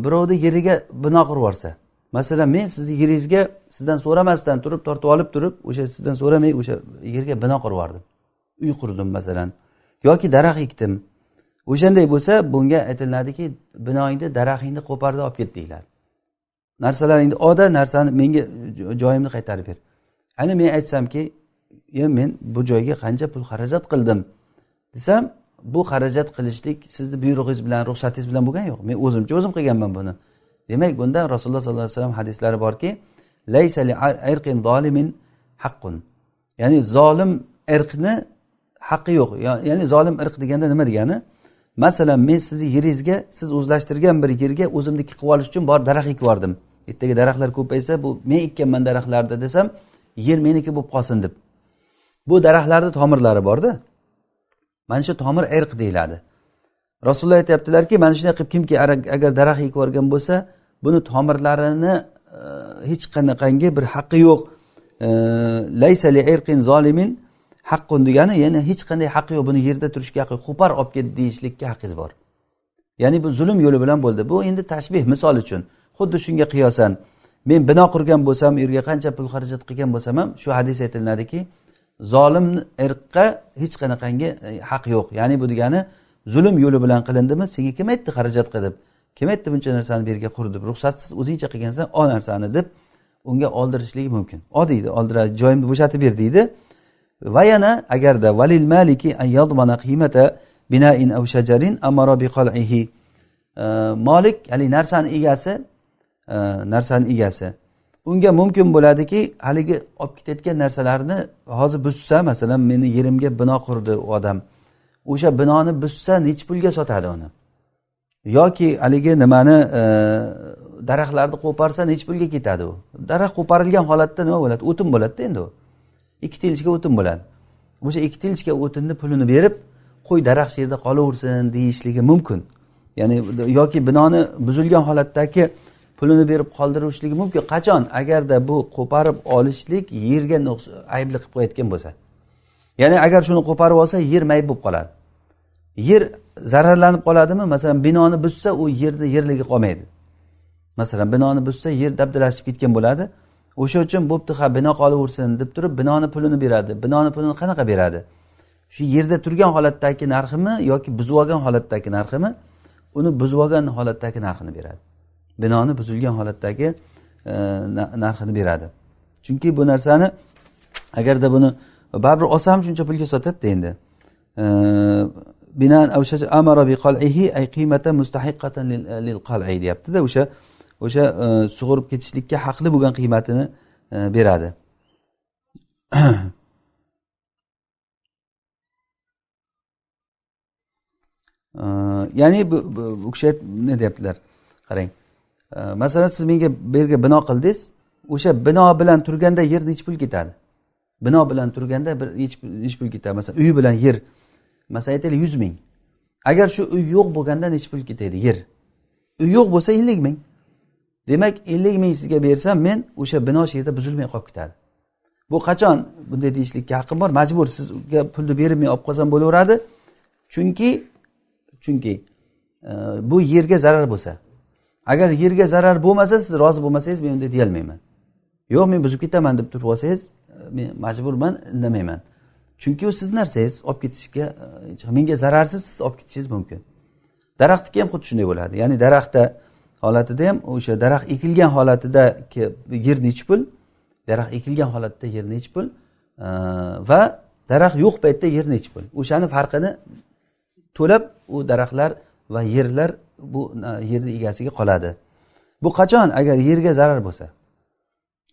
birovni yeriga bino qurib yuborsa, masalan men sizni yeringizga sizdan so'ramasdan turib tortib olib turib, o'sha sizdan so'ramay o'sha yerga bino qurib yubordim. Uy qurdim masalan, yoki daraxt ekdim. O'shanday bo'lsa, bunga aytiladiki, binoingni, daraxtingni qo'pardi olib ket deyiladi. Narsalaringni narsani menga joyimni qaytarib ber. Ana men aytsamki, men bu joyga qancha pul xarajat qildim desam, bu xarajat qilishlik sizni buyrug'ingiz bilan, ruxsatingiz bilan bo'lgan yo'q. Men o'zim qilganman buni. Demak, bunda Rasululloh sollallohu alayhi vasallam hadislari borki, laysa li irqin zolimin haqqun. Ya'ni zolim irqni haqqi yo'q. Ya'ni zolim irq deganda nima degani? Masalan, men sizni yeringizga, siz o'zlashtirgan bir yerga o'zimniki qilib olish uchun bor daraxt ekib yubordim. Ertaga daraxtlar ko'paysa, bu men ekkanman daraxtlarda desam, yer meniki bo'lib qolsin deb. Bu daraxtlarda tomirlari bor-da. Mana shu tomir irq deyiladi. Rasululloh aytibdilarki, mana shunday qilib kimki agar daraxt ekib yuborgan bo'lsa, buni tomirlarini hech qanaqangi bir haqqi yo'q. Laysa li irqin zolimin haqqun degani, ya'ni hech qanday haqqi yo'q, buni yerda turishga haqqi, qo'par olib ket deyishlikka haqqingiz bor. Ya'ni bu zulm yo'li bilan bo'ldi. Bu endi tashbih misol uchun. Xuddi shunga qiyosan, men bino qurgan bo'lsam, yerga qancha pul xarajat qilgan bo'lsam ham, shu hadis aytiladiki, zolim irqqa hech qanaqangi haq yo'q. Ya'ni bu degani zulm yo'li bilan qilindimi? Senga kim aytdi xarajat qilib? Kim aytdi buncha narsani bu yerga qur deb? Ruxsatsiz o'zingcha qilgansan, ol narsani deb unga oldirishligi mumkin. Odiydi, oldiradi, joyimni bo'shatib ber deydi. Va yana agarda valil maliki an yadmana qimata bina'in aw shajarin amara bi qal'ihi. Malik, ya'ni narsani egasi unga mumkin bo'ladiki, haligi olib ketayotgan narsalarni hozir buzsa, masalan, meni yerimga bino qurdi u odam. O'sha binoni buzsa, nech pulga sotadi uni? Yoki haligi nimani daraxtlarni qo'parsa, nech pulga ketadi u? Daraxt qo'parilgan holatda nima bo'ladi? O'tin bo'ladi-da endi u. 2 tilchga o'tin bo'ladi. O'sha 2 tilchga o'tinni pulini berib, qo'y daraxt yerda qolaversin deyishligi mumkin. Ya'ni yoki binoni buzilgan holatdagi pulini berib qoldirishligi mumkin. Qachon? Agarda bu qo'parib olishlik yerga aybli qilib qo'yayotgan bo'lsa. Ya'ni agar shuni qo'parib olsa, yer mayib bo'lib qoladi. Yer zararlanib qoladimi? Masalan, binoni buzsa, u yerni yerligi qolmaydi. Masalan, binoni buzsa, yer dabdalashib ketgan bo'ladi. O'sha uchun bo'pti, ha, bino qolaversin deb turib, binoni pulini beradi. Binoni pulini qanaqa beradi? Shu yerda turgan holatdagi narximi yoki buzib olgan holatdagi narximi? Uni buzib olgan holatdagi narxini beradi. Binoni buzilgan holatdagi narxini beradi. Chunki bu narsani agarda buni baribir olsam shuncha pulga sotadi endi. Binan avshaja amara bi qal'ihi ay qiymatan mustahiqqatan lil qal'i deyapti-da, o'sha sug'urib ketishlikka haqli bo'lgan qiymatini beradi. Ya'ni bu kishi ne deyaptilar? Qarang. Masalan, siz menga bu yerga bino qildingiz, o'sha bino bilan turganda yer nechta pul ketadi? Bino bilan turganda nechta pul ketadi? Masalan, uy bilan yer, masalan aytaylik 100 ming. Agar shu uy yo'q bo'lganda nechta pul ketadi? Yer. Uy yo'q bo'lsa 50 ming. Demak, 50 ming sizga bersam, men o'sha bino shu yerda buzilmay qolib ketadi. Bu qachon bunday deyishlikka haqqim bor? Majbur, sizga pulni bermay olib qolsam bo'laveradi. Chunki bu yerga zarar bo'lsa. Agar yerga zarar bo'lmasa, siz rozi bo'lmasangiz, men unday deya olmayman. Yo'q, men buzib ketaman deb turib olsangiz, men majburman, indamayman. Chunki u sizning narsangiz, olib ketishga, menga zararsiz siz olib ketishingiz mumkin. Daraxtga ham xuddi shunday bo'ladi. Ya'ni daraxtda holatida ham o'sha daraxt ekilgan holatida yer nechta pul, daraxt ekilgan holatda yer nechta pul va daraxt yo'q paytda yer nechta pul. O'shani farqini to'lab u daraxtlar va yerlar bu yerni egasiga qoladi. Bu qachon? Agar yerga zarar bo'lsa.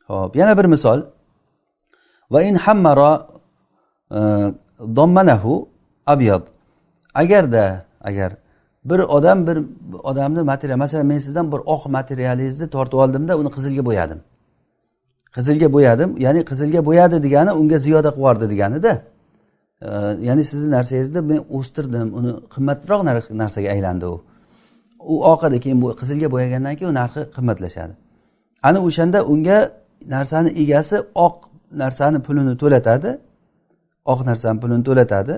Xo'p, yana bir misol. Va in hammara dammanahu abyad. Agar bir odamni material, masalan men sizdan bir oq materialingizni tortib oldimda, uni qizilga bo'yadim. Qizilga bo'yadim, ya'ni qizilga bo'yadi degani unga ziyoda qilib yubordi deganida. Ya'ni sizning narsangizni men o'stirdim, uni qimmatroq narsaga aylandi u. U oq edi, keyin bu qizilga bo'yagandan keyin u narxi qimmatlashadi. Ana o'shanda unga narsani egasi oq narsani pulini to'latadi. Oq narsani pulini to'latadi.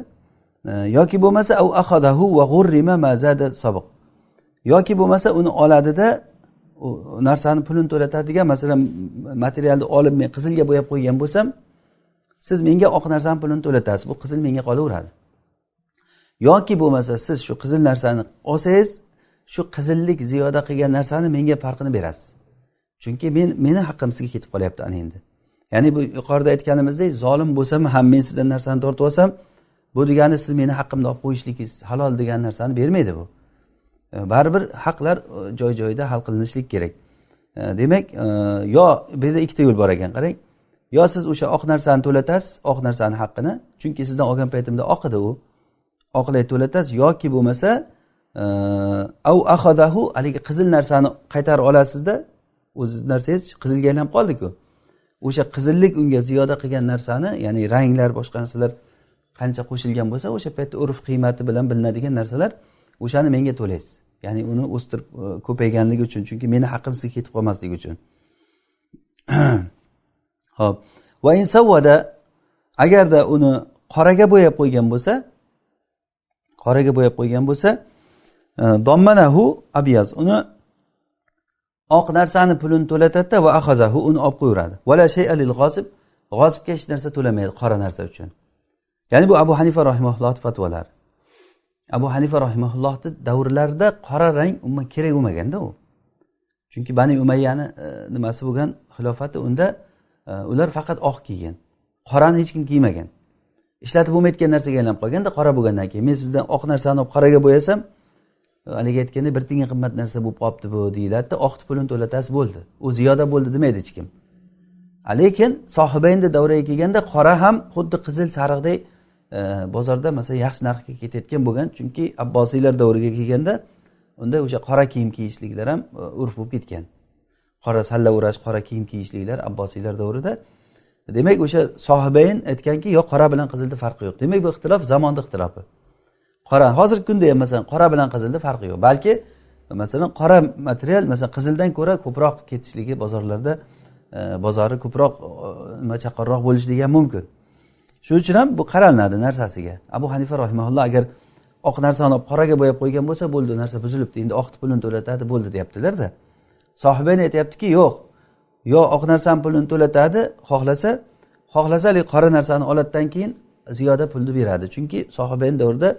Yoki bo'lmasa au akhadahu va g'urrima ma zada sabiq. Yoki bo'lmasa uni oladida u narsani pulini to'latadigan, masalan materialni olib men qizilga bo'yab qo'ygan bo'lsam, siz menga oq narsani pulini to'latasiz. Bu qizil menga qolaveradi. Yoki bo'lmasa siz shu qizil narsani olsangiz, shu qizillik ziyoda qilgan narsani menga farqini berasiz. Chunki meni haqqim sizga ketib qolyapti ana endi. Ya'ni bu yuqorida aytganimizdek, zolim bo'lsam ham men sizdan narsani tortib olsam, bu degani siz meni haqqimni olib qo'yishligingiz halol degan narsani bermaydi bu. Baribir haqlar joy-joyida hal qilinishlik kerak. Demak, yo bu yerda ikkita yo'l bor ekan, qarang. Yo siz o'sha oq narsani to'latasiz, oq narsani haqqini, chunki sizdan olgan paytimda oq edi u. Oqlay to'latasiz yoki bo'lmasa au akhadahu, haligi qizil narsani qaytarib olasizda, o'ziz narsangiz qizilga aylanib qoldi-ku. O'sha qizillik unga ziyoda qilgan narsani, ya'ni ranglar, boshqa narsalar qancha qo'shilgan bo'lsa, o'sha paytda urf qiymati bilan bilinadigan narsalar, o'shani menga to'laysiz. Ya'ni uni o'stirib ko'payganligi uchun, chunki meni haqqim sizga ketib qolmasligi uchun. Xo'p. Va in sawada, agarda uni qoraga bo'yab qo'ygan bo'lsa, dammanahu abyaz, uni oq narsani pulini to'latadi va akhazahu, uni olib qo'yadi. Wala shay'a lil g'osib, g'osibga hech narsa to'lamaydi qora narsa uchun. Ya'ni bu Abu Hanifa rahimahulloh fatvolar. Abu Hanifa rahimahullohning davrlarida qora rang umuman kerak bo'lmaganda u. Chunki Bani Umayyani nimasi bo'lgan xilofati, unda ular faqat oq kiygan. Qorani hech kim kiymagan. Ishlatib bo'lmayotgan narsaga aylanib qolganda, qora bo'lgandan keyin men sizdan oq narsani olib qoraga bo'yasam, haligi aytganda bir tiyinga qimmat narsa bo'lib qolibdi bu deyiladi, oqni pulini to'latasiz bo'ldi. U ziyoda bo'ldi demaydi hech kim. Lekin sohibaynda davraga kelganda qora ham xuddi qizil sariqdek bozorda masalan yaxshi narxga ketayotgan bo'lgan, chunki Abbosiylar davriga kelganda unda o'sha qora kiyim kiyishliklar ham urf bo'lib ketgan. Qora salla o'rash, qora kiyim kiyishliklar Abbosiylar davrida. Demak, o'sha sohibayn aytganki, yo qora bilan qizilda farqi yo'q. Demak, bu ixtilof zamonda ixtilofi. Qora hozirgi kunda ham masalan qora bilan qizilda farqi yo'q. Balki masalan qora material masalan qizildan ko'ra ko'proq ketishligi bozorlarda bozori ko'proq nima chaqqonroq bo'lishligi ham mumkin. Shuning uchun ham bu qaraladi narsasiga. Abu Hanifa rahimahulloh agar oq narsani olib qoraga bo'yab qo'ygan bo'lsa, bo'ldi, narsa buzilibdi, endi oqni pulini to'latadi, bo'ldi deyaptilar-da. Sohibani aytayaptiki, yo'q. Yo oq narsani pulini to'latadi, xohlasa qora narsani oladidan keyin ziyoda pulni beradi. Chunki sohibaning davrida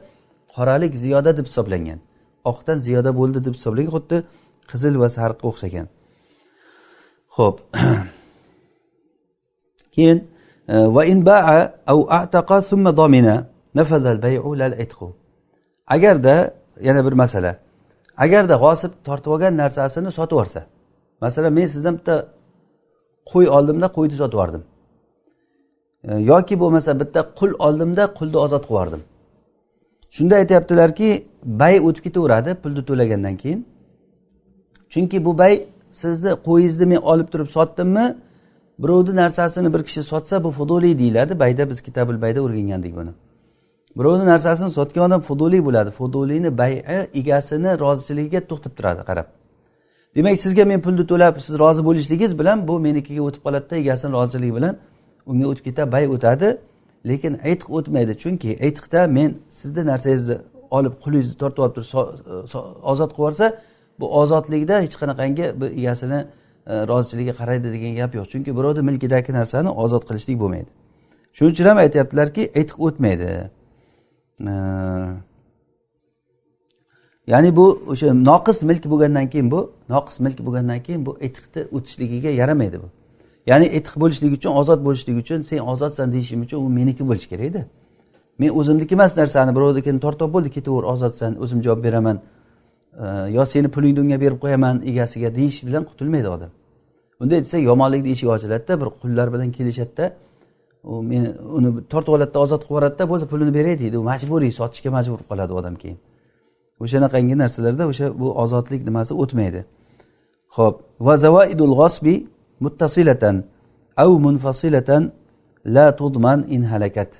qoralik ziyoda deb hisoblangan. Oqdan ziyoda bo'ldi deb hisoblangan, xuddi qizil va sariqqa o'xshagan. Xo'p. Keyin va in ba'a aw a'taqa thumma damina nafadha al-bay'u lal-itqu. Agarda yana bir masala. Agarda g'osib tortib olgan narsasini sotib olsa. Masalan, men sizdan bitta qo'y oldimda qo'yni sotib oldim. Yoki bo'lmasa bitta qul oldimda qulni ozod qilib yubordim. Shunda aytayaptilarki, bay o'tib ketaveradi pulni to'lagandan keyin. Chunki bu bay sizni qo'yingizni men olib turib sotdimmi, birovning narsasini bir kishi sotsa bu fuduli deyiladi. Bayda biz Kitabul Bayda o'rgangandik buni. Birovning narsasini sotgan odam fuduli bo'ladi. Fudulini bay'i egasini roziligiga to'xtab turadi, qarab. Demak, sizga men pulni to'lab, siz rozi bo'lishligingiz bilan bu menikiga o'tib qoladi-da, egasini roziligi bilan unga o'tib ketadi, bay o'tadi, lekin aytiq o'tmaydi. Chunki aytiqda men sizning narsangizni olib, qulingizni tortib olib turib ozod qilib yuborsa, bu ozodlikda hech qanaqangi bir egasini roziligiga qaraydi degan gap yo'q. Chunki birovning milkidagi narsani ozod qilishlik bo'lmaydi. Shuning uchun ham aytayaptilarki, aytiq o'tmaydi. Ya'ni bu o'sha noqis milk bo'lgandan keyin bu aytiqni o'tishligiga yaramaydi bu. Ya'ni aytiq bo'lishligi uchun, ozod bo'lishligi uchun, sen ozodsan deyishim uchun u meniki bo'lish kerak-da. Men o'zimniki emas narsani birovnikini tortib bo'ldi, ketaver, ozodsan, o'zim javob beraman. Yo seni pulingni unga berib qo'yaman egasiga deyish bilan qutulmaydi odam. Unda aytsa yomonlikni eshigi ochiladi-da, bir qullar bilan kelishadi-da, u men uni tortib oladi-da, ozod qilib yuboradi-da, bo'ldi, pulini beray deydi. U majburiy sotishga majbur qoladi odam keyin. O'shanaqangi narsalarda o'sha bu ozodlik nimasi o'tmaydi. Xo'p, va zawaidul ghasbi muttasilatan aw munfasilatan la tudman in halakat.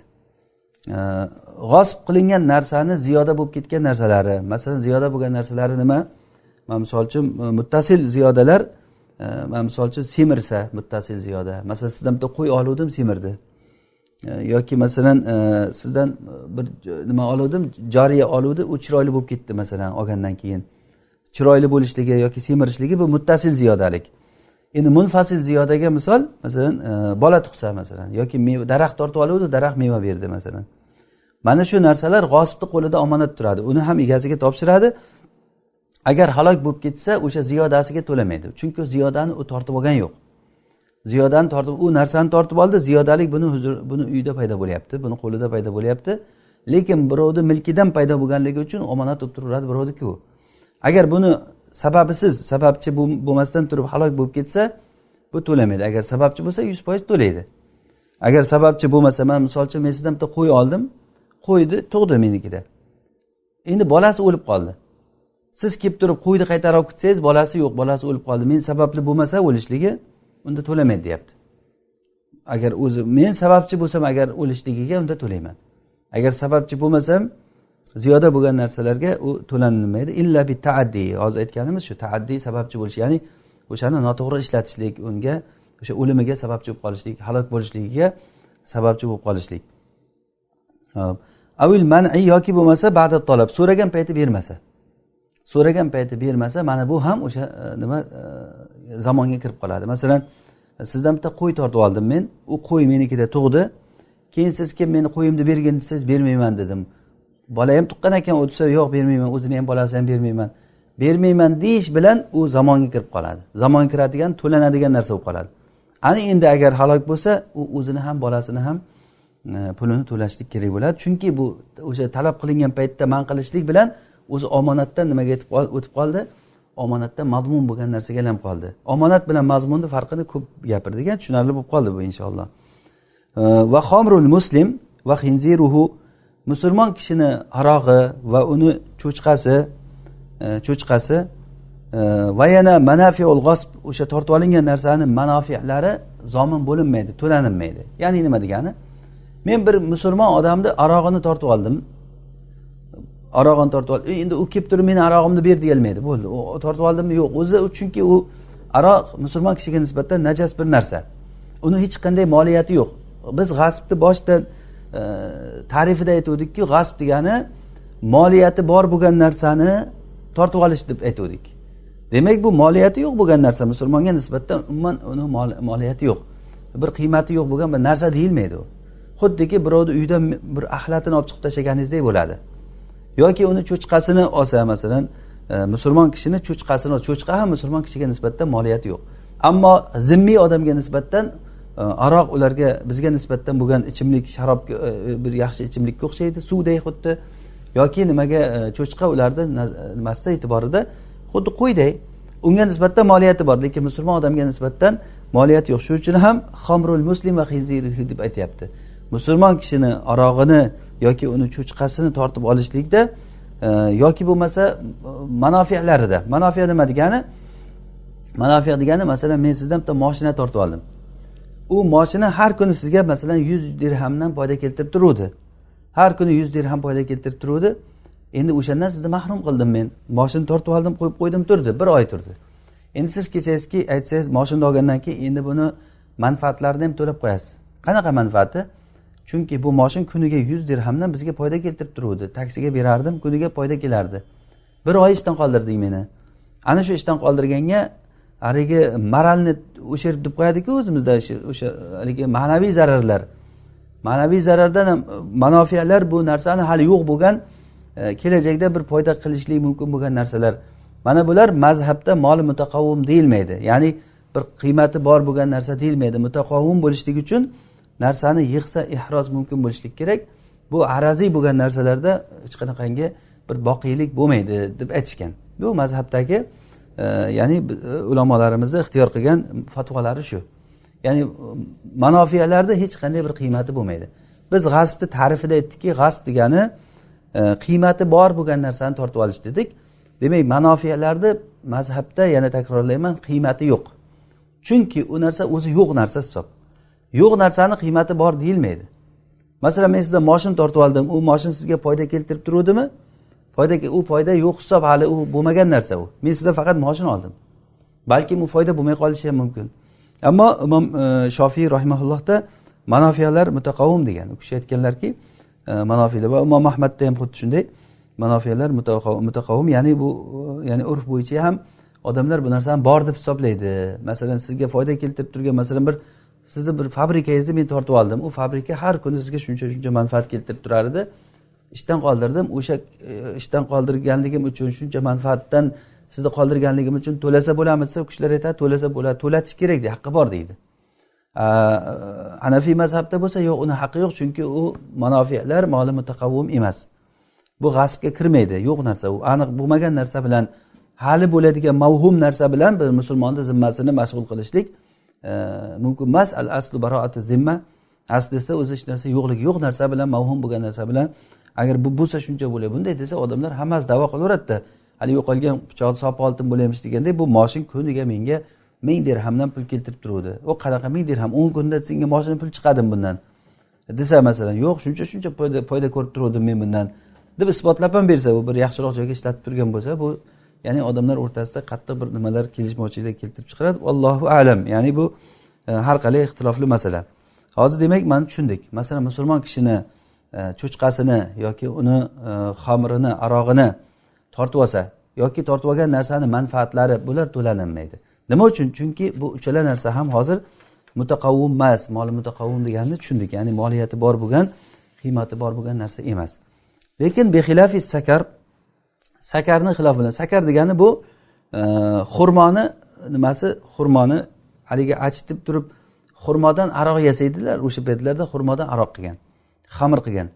G'osb qilingan narsani ziyoda bo'lib ketgan narsalari, masalan ziyoda bo'lgan narsalari nima? Misol uchun muttasil ziyodalar, misol uchun semirsa muttasil ziyoda. Masalan sizdan bitta qo'y oluvdim, semirdi. Yoki masalan sizdan bir nima oluvdim, joriya oluvdi, u chiroyli bo'lib ketdi masalan olgandan keyin. Chiroyli bo'lishligi yoki semirishligi bu muttasil ziyodalik. Endi munfasil ziyodaga misol, masalan, bola tug'sa masalan yoki daraxt tortib oluvdi, daraxt meva berdi masalan. Mana shu narsalar g'osibning qo'lida omonat turadi. Uni ham egasiga topshiradi. Agar halok bo'lib ketsa, o'sha ziyodasiga to'lamaydi. Chunki ziyodani u tortib olgan yo'q. Ziyodani tortib, u narsani tortib oldi, ziyodalik buni uyida paydo bo'lyapti, buni qo'lida paydo bo'lyapti. Lekin birovning milkidan paydo bo'lganligi uchun omonat bo'lib turaveradi birovniki u. Agar buni sababsiz, sababchi bo'lmasdan turib halok bo'lib ketsa, bu to'lamaydi. Agar sababchi bo'lsa 100% to'laydi. Agar sababchi bo'lmasa, men misol uchun men sizdan bitta qo'y oldim, qo'yni tug'di menikida. Endi bolasi o'lib qoldi. Siz kelib turib qo'yni qaytarib olib ketsangiz, bolasi yo'q, bolasi o'lib qoldi. Men sababli bo'lmasa o'lishligi, unda to'lamaydi deyapti. Agar o'zi men sababchi bo'lsam agar o'lishligiga unda to'layman. Agar sababchi bo'lmasam ziyoda bo'lgan narsalarga u to'lanilmaydi. Illa bi ta'addi. Hozir aytganimiz shu ta'addi sababchi bo'lish, ya'ni o'shani noto'g'ri ishlatishlik, unga o'sha o'limiga sababchi bo'lib qolishlik, halok bo'lishligiga sababchi bo'lib qolishlik. Avil man'i yoki bo'lmasa ba'da talab, so'ragan payti bermasa. So'ragan payti bermasa, mana bu ham o'sha nima zamonga kirib qoladi. Masalan, sizdan bitta qo'y tortib oldim men, u qo'y menikida tug'di. Keyin siz kim meni qo'yimni bergin desangiz bermayman dedim. Bola ham tuqqan ekan, u desa yo'q bermayman, o'zini ham bolasi ham bermayman. Bermayman deyish bilan u zamonga kirib qoladi. Zamon kiradigan, to'lanadigan narsa bo'lib qoladi. Ani endi agar halok bo'lsa, u o'zini ham bolasini ham pulini to'lashlik kerak bo'ladi. Chunki bu o'sha talab qilingan paytda man qilishlik bilan o'zi omonatdan nimaga o'tib qoldi? Omonatdan mazmun bo'lgan narsaga aylanib qoldi. Omonat bilan mazmunning farqini ko'p gapirdik, tushunarli bo'lib qoldi bu inshaalloh. Va xomrul muslim va xinziruhu, musulmon kishini arog'i va uni cho'chqasi va yana manafiul g'osb, o'sha tortib olingan narsaning manafi'lari zomin bo'linmaydi, to'lanilmaydi. Ya'ni nima degani? Men bir musulmon odamni arog'ini tortib oldim. arog'ini tortib oldi. Endi u kelib turib meni arog'imni ber deyolmaydi. Bo'ldi. U tortib oldimmi? Yo'q. O'zi chunki u aroq musulmon kishiga nisbatan najas bir narsa. Uni hech qanday moliyati yo'q. Biz g'asbni boshdan ta'rifida aytuvdikki, g'asb degani moliyati bor bo'lgan narsani tortib olish deb aytuvdik. Demak, bu moliyati yo'q bo'lgan narsa musulmonga nisbatan umuman uni moliyati yo'q. Bir qiymati yo'q bo'lgan bir narsa deyilmaydi u. Xuddiki birovni uydan bir axlatini olib chiqib tashlaganingizdek bo'ladi. Yoki uni cho'chqasini olsa, masalan, musulmon kishini cho'chqasini, cho'chqa ham musulmon kishiga nisbatan moliyati yo'q. Ammo zimmiy odamga nisbatan aroq ularga bizga nisbatan bo'lgan ichimlik, sharobga bir yaxshi ichimlikka o'xshaydi, suvday xuddi, yoki nimaga cho'chqa ularda nimasida e'tiborida xuddi qo'yday, unga nisbatan moliyati bor, lekin musulmon odamga nisbatan moliyati yo'q. Shuning uchun ham xamrul muslim va xinzirihi deb aytayapti. Musulmon kishini arog'ini yoki uni cho'chqasini tortib olishlikda yoki bo'lmasa manofiyalarida. Manofiya nima degani? Manofiya degani, masalan, men sizdan bitta mashina tortib oldim. U mashina har kuni sizga masalan 100 dirhamdan foyda keltirib turuvdi. Har kuni 100 dirham foyda keltirib turuvdi. Endi o'shandan sizni mahrum qildim men. Mashina tortib oldim, qo'yib qo'ydim, turdi, bir oy turdi. Endi siz kelsangizki, aytsangiz, mashina olgandan keyin endi buni manfaatlarini ham to'lab qo'yasiz. Qanaqa manfaati? Chunki bu mashina kuniga 100 dirhamdan bizga foyda keltirib turuvdi. Taksiga berardim, kuniga foyda kelardi. Bir oy ishdan qoldirding meni. Ana shu ishdan qoldirganga haligi moralni o'sha yerda deb qo'yadi-ku o'zimizda o'sha haligi ma'naviy zararlar. Ma'naviy zarardan ham manofiyalar bu narsani hali yo'q bo'lgan, kelajakda bir foyda qilishlik mumkin bo'lgan narsalar. Mana bular mazhabda moli mutaqavvim deyilmaydi. Ya'ni bir qiymati bor bo'lgan narsa deyilmaydi. Mutaqavvim bo'lishligi uchun narsani yig'sa ihroz mumkin bo'lishlik kerak. Bu araziy bo'lgan narsalarda hech qanaqangi bir boqiylik bo'lmaydi deb aytishgan. Bu mazhabdagi ya'ni ulamolarimiz ixtiyor qilgan fatvolari shu. Ya'ni manofiyalarda hech qanday bir qiymati bo'lmaydi. Biz g'asbni ta'rifida aytdikki, g'asb degani qiymati bor bo'lgan narsani tortib olish dedik. Demak, manofiyalarda mazhabda, yana takrorlayman, qiymati yo'q. Chunki u narsa o'zi yo'q narsa hisob. Yo'q narsani qiymati bor deyilmaydi. Masalan, men sizdan mashina tortib oldim, u mashina sizga foyda keltirib turuvdimi? U foyda yo'q hisob, hali u bo'lmagan narsa u. Men sizdan faqat mashina oldim. Balki u foyda bo'lmay qolishi ham mumkin. Ammo Imom Shofiy rahimahullohda manofiyalar mutaqavvim degan. U kishi aytganlarki, manofiyalar va Imom Ahmadda ham xuddi shunday. Manofiyalar mutaqavvim, ya'ni bu ya'ni urf bo'yicha ham odamlar bu narsani bor deb hisoblaydi. Masalan, sizga foyda keltirib turgan, masalan, sizni bir fabrikangizni men tortib oldim. U fabrika har kuni sizga shuncha manfaat keltirib turar edi. Ishdan qoldirdim. O'sha ishdan qoldirganligim uchun, shuncha manfaatdan sizni qoldirganligim uchun to'lasa bo'ladimi desa, u kishilar aytadi, to'lasa bo'ladi, to'latish kerak deydi, haqqi bor deydi. Hanafiy mazhabda bo'lsa, yo'q, uni haqqi yo'q, chunki u manofiyalar moli mutaqavvim emas. Bu g'asbga kirmaydi, yo'q narsa, u aniq bo'lmagan narsa bilan, hali bo'ladigan mavhum narsa bilan bir musulmonni zimmasini mashg'ul qilishlik mumkin emas. Al aslu baroatu zimma. Asli esa o'zi hech narsa yo'qligi, yo'q narsa bilan, mavhum bo'lgan narsa bilan, agar bu bo'lsa shuncha bo'ladi. Bunday desa odamlar hammasi da'vo qilaveradi-da. Hali yo'qolgan pichoq sop oltin bo'laymish degandek, bu mashina kuniga menga 1000 dirhamdan pul keltirib turuvdi. O qanaqa 1000 dirham? 10 kunda senga mashina pul chiqadimi bundan? Desa masalan, yo'q, shuncha foyda ko'rib turuvdim men bundan deb isbotlab ham bersa, u bir yaxshiroq joyga ishlatib turgan bo'lsa, bu ya'ni odamlar o'rtasida qattiq bir nimalar, kelishmovchilik keltirib chiqaradi. Allohu a'lam. Ya'ni bu har qalay ixtilofli masala. Hozir demak, mana tushundik. Masalan, musulmon kishini cho'chqasini yoki uni xamrini, arog'ini tortib olsa yoki tortib olgan narsani manfaatlari, bular to'lanmaydi. Nima uchun? Chunki bu uchala narsa ham hozir mutaqavvim emas, mol mutaqavvim deganini tushundik. Ya'ni moliyati bor bo'lgan, qiymati bor bo'lgan narsa emas. Lekin bexilafi sakar, sakarni xilof bilan, sakar degani bu xurmoni nimasi, xurmoni haliga achitib turib xurmodan aroq yasaydilar. O'sha paytlarda xurmodan aroq qilgan, xamir qilgan.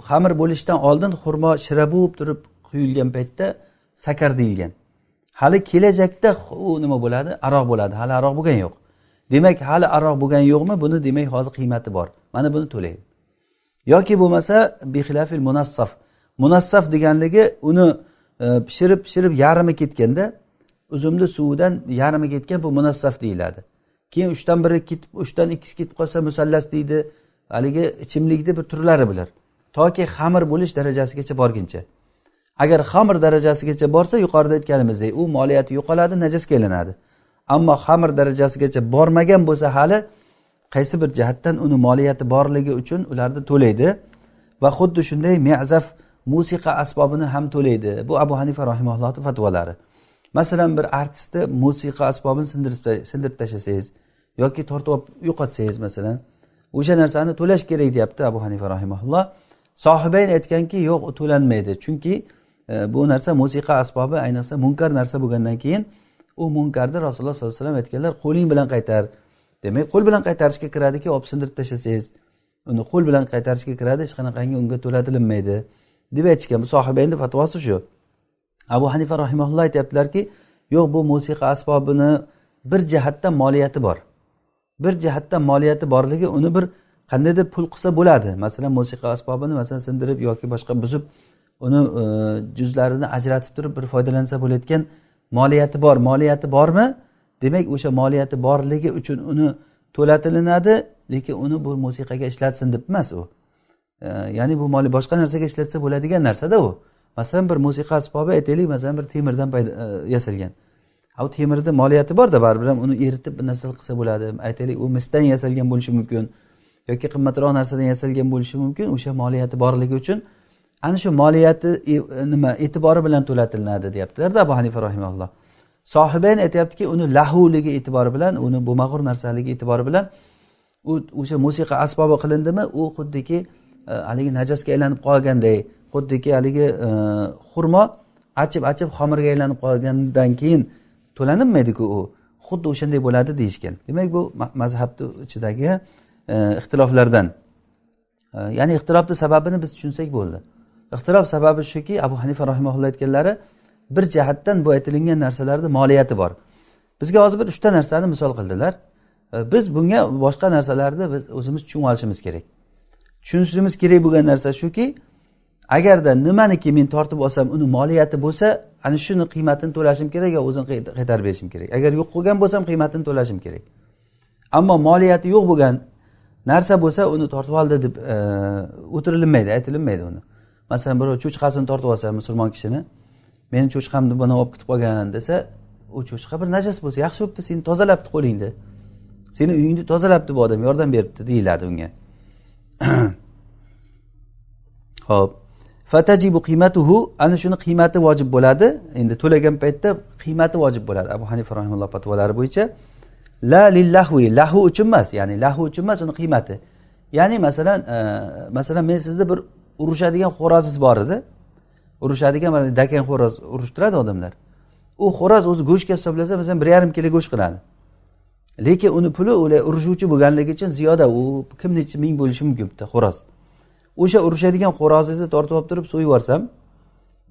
Xamir bo'lishdan oldin xurmo shira bo'lib turib quyilgan paytda sakar deyilgan. Hali kelajakda u nima bo'ladi? Aroq bo'ladi. Hali aroq bo'lgan yo'q. Demak, hali aroq bo'lgan yo'qmi? Buni demak hozir qiymati bor. Mana buni to'laydi. Yoki bo'lmasa bixilafil munassaf. Munassaf deganligi uni pishirib yarimi ketganda, uzumli suvidan yarimi ketgan, bu munassaf deyiladi. Keyin 3dan 1 ketib, 3dan 2 ketib qolsa musallas deydi. Haligi ichimlikda bir turlari bular. toki xamir bo'lish darajasigacha borguncha. Agar xamir darajasigacha borsa, yuqorida aytganimizdek, u moliyati yo'qoladi, najosga aylanadi. Ammo xamir darajasigacha bormagan bo'lsa, hali qaysi bir jihatdan uni moliyati borligi uchun ularni to'laydi va xuddi shunday me'zaf musiqa asbobini ham to'laydi. Bu Abu Hanifa rahimahullohning fatvolari. Masalan, bir artistni musiqa asbobini sindirib tashlasangiz yoki tortib yo'qotsangiz, masalan, o'sha narsani to'lash kerak deyapti Abu Hanifa rahimahulloh. Sohibayn aytganki, yo'q, u to'lanmaydi. Chunki bu narsa musiqa asbobi, ayniqsa munkar narsa bo'lgandan keyin u munkarni Rasululloh sollallohu alayhi vasallam aytganlar, qo'ling bilan qaytar. Demak, qo'l bilan qaytarishga kiradiki, olib sindirib tashlasangiz, uni qo'l bilan qaytarishga kiradi, hech qanaqangi unga to'latilinmaydi deb aytishgan. Bu sohibaynning fatvosi shu. Abu Hanifa rahimahulloh aytibdilarki, yo'q, bu musiqa asbobini bir jihatdan moliyati bor. Bir jihatdan moliyati borligi uni bir qandaydir pul qilsa bo'ladi. Masalan, musiqa asbobini masalan sindirib yoki boshqa buzib uni juzlarini ajratib turib bir foydalansa bo'layotgan moliyati bor. Moliyati bormi? Demak, o'sha moliyati borligi uchun uni to'latilinadi, lekin uni bu musiqaga ishlatsin deb emas u. Ya'ni bu moli boshqa narsaga ishlatsa bo'ladigan narsa-da u. Masalan, bir musiqa asbobi aytaylik, masalan, bir temirdan yasalgan. Ha, u temirda moliyati bor-da, baribir ham uni eritib bir narsa qilsa bo'ladi. Aytaylik, u misdan yasalgan bo'lishi mumkin yoki qimmatroq narsadan yasalgan bo'lishi mumkin. O'sha moliyati borligi uchun ana shu moliyati nima e'tibori bilan to'latilinadi deyaptilar-da Abu Hanifa rahimahulloh. Sohibayn aytayaptiki, uni lahuligi e'tibori bilan, uni bo'lmag'ur narsaligi e'tibori bilan o'sha musiqa asbobi qilindimi, u xuddiki haligi najosga aylanib qolganday, xuddiki haligi xurmo achib xamirga aylanib qolgandan keyin to'lanmaydi-ku u. Xuddi o'shanday bo'ladi deyishgan. Demak, bu mazhabning ichidagi ixtiloflardan. Ya'ni ixtilofning sababini biz tushunsak bo'ldi. Ixtilof sababi shuki, Abu Hanifa rahimahulloh aytganlari, bir jihatdan bu aytilgan narsalarda moliyati bor. Bizga hozir bir 3 ta narsani misol qildilar. Biz bunga boshqa narsalarni biz o'zimiz tushunib olishimiz kerak. Tushunishimiz kerak bo'lgan narsa shuki, agarda nimaniki men tortib olsam, uni moliyati bo'lsa, ana shuni qiymatini to'lashim kerak yo o'zim qaytarib berishim kerak. Agar yo'q qilgan bo'lsam, qiymatini to'lashim kerak. Ammo moliyati yo'q bo'lgan narsa bo'lsa, uni tortib oldi deb o'tirilmaydi, aytilinmaydi uni. Masalan, birov cho'chqasini tortib olsa, musulmon kishini, meni cho'chqamni buni olib ketib qolgan desa, u cho'chqa bir najas bo'lsa, yaxshi bo'pti, seni tozalabdi qo'lingni. Seni uyingni tozalabdi bu odam, yordam beribdi deyiladi unga. Xo'p. Fatajibu qiymatuhu, ana shuni qiymati vojib bo'ladi. Endi to'lagan paytda qiymati vojib bo'ladi. Abu Hanifa rahimahulloh fatvolari bo'yicha la lillahwi, lahu uchun emas, ya'ni lahu uchun emas, uni qiymati. Ya'ni masalan men sizni bir urushadigan xo'rozingiz bor edi. Urushadigan mana dakan xo'roz urushtiradi odamlar. U xo'roz o'zi go'shtga hisoblasa, masalan 1,5 kilo go'sht qiladi. Lekin uni puli urushuvchi bo'lganligi uchun ziyoda, u kim necha ming bo'lishi mumkin bitta xo'roz. O'sha urushadigan xo'rozingizni tortib olib turib so'yib yuborsam,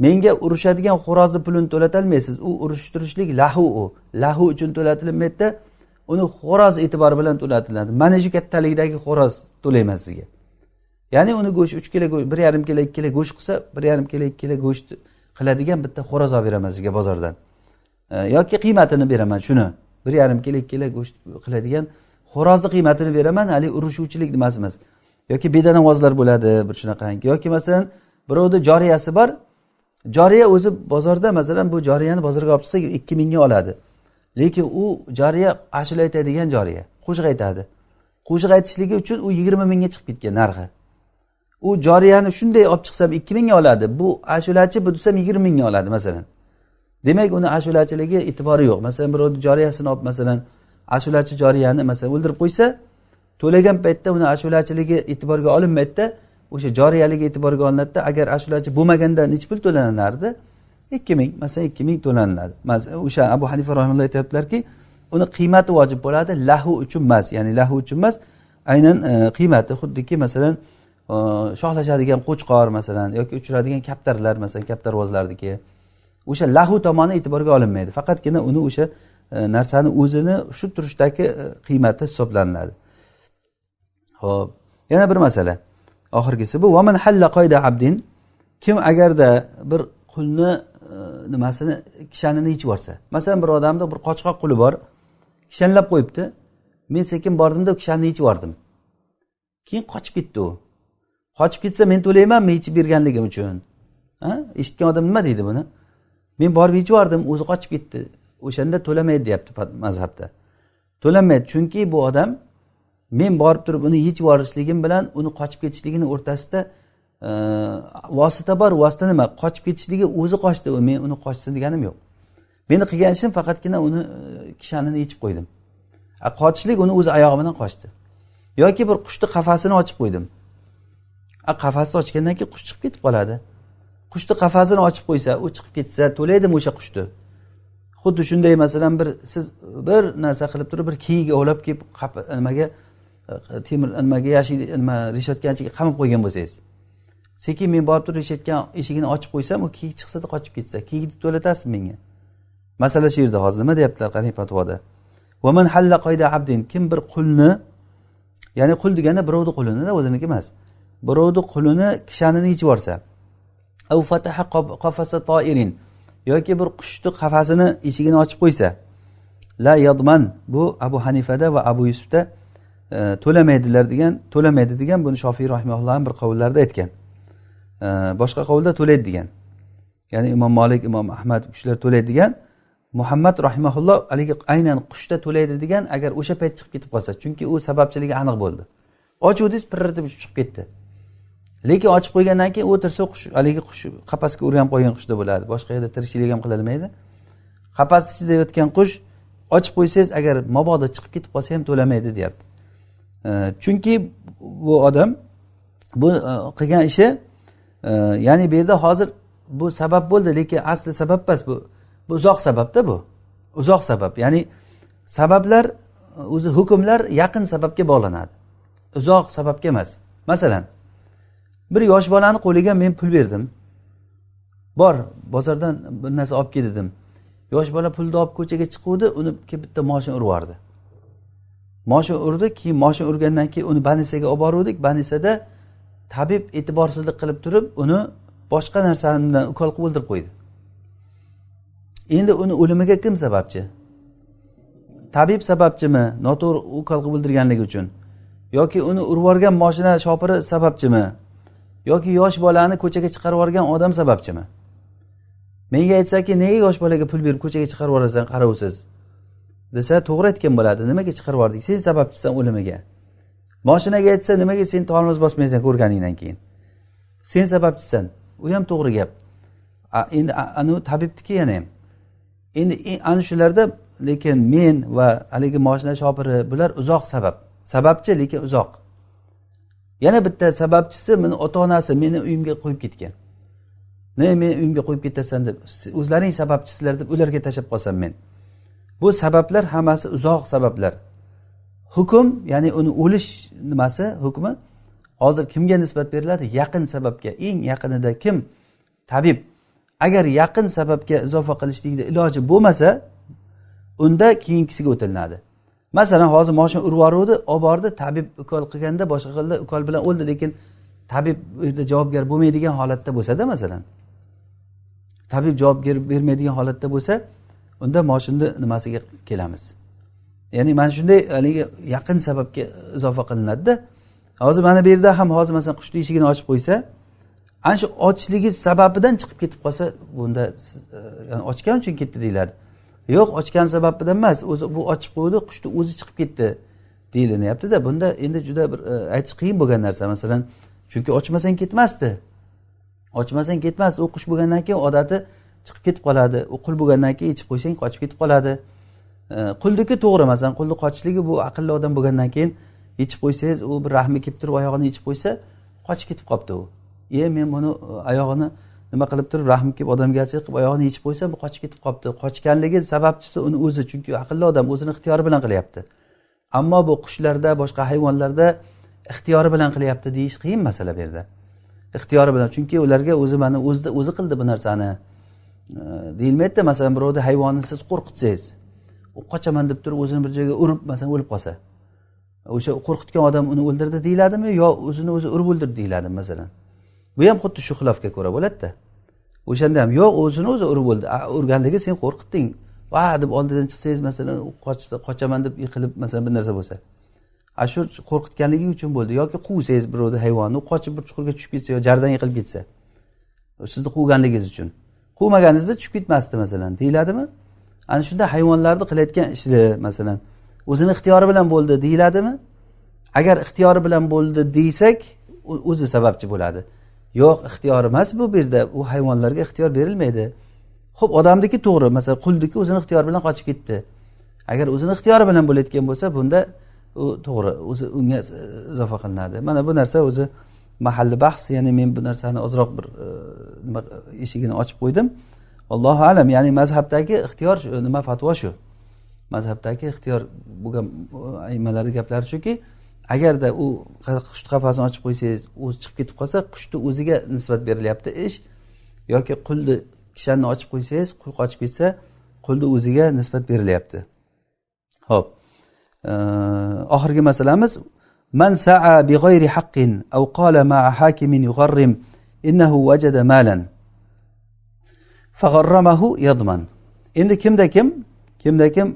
menga urushadigan xo'rozni pulini to'lata olmaysiz. U urushtirishlik lahu u. Lahu uchun to'latilmaydi, uni xo'roz e'tibori bilan to'latiladi. Mana shu kattalikdagi xo'roz to'layman sizga. Ya'ni uni go'sht 3 kilo, 1,5 kilo, 2 kilo go'sht qilsa, 1,5 kilo, 2 kilo go'sht qiladigan bitta xo'roz olib beraman sizga bozordan. Yoki qiymatini beraman shuni. 1,5 kilo, 2 kilo go'sht qiladigan xo'rozni qiymatini beraman, hali urushuvchilik nimasi emas. Yoki bedanavozlar bo'ladi bir shunaqa. Yoki masalan, birovning joriyasi bor. Joriya o'zi bozorda, masalan, bu joriyani bozorga olib chiqsa 2000 ga oladi. Lekin u joriya ashula aytadigan joriya, qo'shiq aytadi. Qo'shiq aytishligi uchun u 20 mingga chiqib ketgan narxi. U joriyani shunday olib chiqsam 2000 ga oladi. Bu ashulachi bu desam 20 mingga oladi masalan. Demak, uni ashulachiligi e'tibori yo'q. Masalan, birovning joriyasini olib masalan, ashulachi joriyani masalan o'ldirib qo'ysa, to'lagan paytda uni ashulachiligi e'tiborga olinmaydi-da, o'sha joriyaligi e'tiborga olinadi-da. Agar ashulachi bo'lmaganda necha pul to'lanardi? 2000, masalan 2000 to'lanadi. Masalan, o'sha Abu Hanifa rahimahulloh aytibdilarki, uni qiymati vojib bo'ladi, lahu uchun emas. Ya'ni lahu uchun emas, aynan qiymati xuddiki masalan shohlashadigan qo'chqor masalan yoki uchradigan kaptarlar, masalan kaptarvozlarniki. O'sha lahu tomoni e'tiborga olinmaydi. Faqatgina uni o'sha narsani o'zini shu turishdagi qiymati hisoblanadi. Xo'p, yana bir masala. Oxirgisi bu va man halla qoida abdin, kim agarda bir qulni nimasini kishanini yechib yorsa. Masalan, bir odamda bir qochqoq quli bor, kishanlab qo'yibdi. Men sekin bordimda kishanni yechib yordim. Keyin qochib ketdi u. qochib ketsa men to'laymanmi yechib berganligim uchun? Eshitgan odam nima deydi buni? Men borib yechib yubordim, o'zi qochib ketdi. O'shanda to'lamaydi deyapti mazhabda. To'lamaydi chunki bu odam men borib turib uni yechib yuborishligim bilan uni qochib ketishligini o'rtasida vosita bor. Vosita nima? Qochib ketishligi o'zi qochdi, men uni qochsin deganim yo'q. Meni qilgan ishim faqatgina uni kishanini yechib qo'ydim. Qochishlik uni o'zi oyog'i bilan qochdi. Yoki bir qushni qafasini ochib qo'ydim. Qafasni ochgandan keyin qush chiqib ketib qoladi. Qushni qafasini ochib qo'ysa, u chiqib ketsa, to'laydimi o'sha qushni? Xuddi shunday masalan siz bir narsa qilib turib bir kiyiga ovlab kelib nimaga temir nimaga yashil nima reshotgan ichiga qamab qo'ygan bo'lsangiz. Sekin men borib turib reshotgan eshigini ochib qo'ysam, u kiyik chiqsa-da qochib ketsa, kiyikni to'latasiz menga. Masala shu yerda hozir nima deyaptilar qani fatvoda? Va man halla qoida abdin, kim bir qulni, ya'ni qul deganda birovning qulini, o'ziniki emas. Birovning qulini kishanini yechib yuborsa, aw fataha qafasa ta'irin, yoki bir qushni qafasini eshigini ochib qo'ysa, la yadman, bu Abu Hanifada va Abu Yusufda to'lamaydi degan buni Shofiy rahimahullohning bir qavullarida aytgan. Boshqa qavulda to'laydi degan. Ya'ni Imom Malik, Imom Ahmad shular to'laydi degan. Muhammad rahimahulloh haligi aynan qushda to'laydi degan, agar o'sha payt chiqib ketib qolsa, chunki u sababchiligi aniq bo'ldi. Ochuvdingiz, pirritib chiqib ketdi. Lekin ochib qo'ygandan keyin o'tirsa qush, haligi qush qafasga o'rganib qo'ygan qushda bo'ladi. Boshqa yerda tirikchilik ham qilinmaydi. Qafas ichida yotgan qush ochib qo'ysangiz, agar mabodo chiqib ketib qolsa ham to'lamaydi, deyapti. Chunki bu odam bu qilgan ishi, ya'ni bu yerda hozir bu sabab bo'ldi, lekin asli sabab emas bu. Bu uzoq sababda bu. Uzoq sabab. Ya'ni sabablar o'zi hukmlar yaqin sababga bog'lanadi. Uzoq sababga emas. Masalan, bir yosh bolani qo'liga men pul berdim. Bor, bozordan bir narsa olib kel dedim. Yosh bola pulni olib ko'chaga chiquvdi, uni bitta mashina urib yubordi. Mashina urdi, keyin mashina urgandan keyin uni banisaga olib bordik. Banisada tabib e'tiborsizlik qilib turib, uni boshqa narsa bilan ukol qilib o'ldirib qo'ydi. Endi uni o'limiga kim sababchi? Tabib sababchimi? Noto'g'ri ukol qilib o'ldirganligi uchun. Yoki uni urib yuborgan mashina shofiri sababchimi? Yoki yosh bolani ko'chaga chiqarib yuborgan odam sababchimi? Menga aytsaki, nega yosh bolaga pul berib ko'chaga chiqarib yuborasan, qarovsiz? Desa, to'g'ri aytgan bo'ladi. Nimaga chiqarib yubordik? Sen sababchisan o'limiga. Mashinaga aytsa, nimaga sen tormoz bosmaysan ko'rganingdan keyin? Sen sababchisan. U ham to'g'ri gap. Endi anu tabibniki yana ham. Endi ana shularda lekin men va haligi mashina shofiri bular uzoq sabab. Sababchi lekin uzoq. Yana bitta sababchisi meni ota-onasi meni uyimga qo'yib ketgan. Men uyimga qo'yib ketasan deb, o'zlaring sababchisizlar deb ularga tashab qolsam men. Bu sabablar hammasi uzoq sabablar. Hukm, ya'ni uni o'lish nimasi, hukmi hozir kimga nisbat beriladi? Yaqin sababga. Eng yaqinida kim? Tabib. Agar yaqin sababga izofa qilishlikda iloji bo'lmasa, unda keyingisiga o'tilinadi. Masalan, hozir mashina urib yubordi, olib bordi, tabib ukol qilganda boshqa qildi, ukol bilan o'ldi, lekin tabib u yerda javobgar bo'lmaydigan holatda bo'lsa-da, masalan. Tabib javobgar bermaydigan holatda bo'lsa, unda mashina nimasiga kelamiz. Ya'ni mana shunday haligi yaqin sababga izofa qilinadi-da. Hozir mana bu yerda ham hozir masalan qushni eshigini ochib qo'ysa, ana shu ochishligi sababidan chiqib ketib qolsa, bunda ya'ni ochgan uchun ketdi deyiladi. Yo'q, ochgan sababidan emas, o'zi bu ochib qo'ydi, qushni o'zi chiqib ketdi deyilyapti-da. Bunda endi juda bir aytish qiyin bo'lgan narsa, masalan, chunki ochmasang ketmasdi. Ochmasang ketmas, u qush bo'lgandan keyin odati chiqib ketib qoladi. U qul bo'lgandan keyin ichib qo'ysang qochib ketib qoladi. Quldiki to'g'ri, masalan, qulni qochishligi bu aqlli odam bo'lgandan keyin ichib qo'ysangiz, u bir rahmi kelib turib oyog'ini ichib qo'ysa, qochib ketib qopti u. Men buni oyog'ini nima qilib turib rahmi kelib odamgarchilik qilib oyog'ini yechib qo'ysam, bu qochib ketib qopti. Qochganligi sababchisi uni o'zi, chunki aqlli odam o'zini ixtiyori bilan qilyapti. Ammo bu qushlarda, boshqa hayvonlarda ixtiyori bilan qilyapti deyish qiyin masala bu yerda. Ixtiyori bilan, chunki ularga o'zi mana o'zi qildi bu narsani. Deyilmaydi, masalan, birovni hayvonni siz qo'rqitsangiz, u qochaman deb turib o'zini bir joyga urib, masalan, o'lib qolsa, o'sha qo'rqitgan odam uni o'ldirdi deyiladimi yo o'zini o'zi urib o'ldirdi deyiladimi, masalan? Bu ham xuddi shu xilofga ko'ra bo'ladi-da. O'shanda ham yo'q, o'zini o'zi urib o'ldi. Urganligi sen qo'rqitding. Va deb oldidan chiqsangiz, masalan, qochaman deb yiqilib, masalan, bir narsa bo'lsa. shu qo'rqitganligi uchun bo'ldi yoki quvsangiz birovni hayvonni u qochib bir chuqurga tushib ketsa yo jardan yiqilib ketsa sizni quvganligingiz uchun quvmaganingizda tushib ketmasdi masalan deyiladimi? Ana shunda hayvonlarni qilayotgan ishi masalan o'zini ixtiyori bilan bo'ldi deyiladimi? Agar ixtiyori bilan bo'ldi desak o'zi sababchi bo'ladi. Yo'q, ixtiyori emas bu yerda, u hayvonlarga ixtiyor berilmaydi. Xo'p, odamniki to'g'ri, masalan quldiki o'zini ixtiyori bilan qochib ketdi. Agar o'zini ixtiyori bilan bo'layotgan bo'lsa, bunda u to'g'ri, o'zi unga izofa qilinadi. Mana bu narsa o'zi mahalli bahs, ya'ni men bu narsani ozroq bir nima eshigini ochib qo'ydim. Allohu alam, ya'ni mazhabdagi ixtiyor nima fatvo shu. Mazhabdagi ixtiyor bo'lgan aymalarning gaplari shuki, agarda u qush qafasini ochib qo'ysangiz, o'zi chiqib ketib qolsa, qushni o'ziga nisbat berilyapti ish, yoki qulni kishanni ochib qo'ysangiz, qul qochib ketsa, qulni o'ziga nisbat berilyapti. Xo'p. Oxirgi masalamiz man sa'a bi g'ayri haqqin aw qala ma'a hakimin yugharrim innahu wajada malan fagharramahu yadman. Endi kimda kim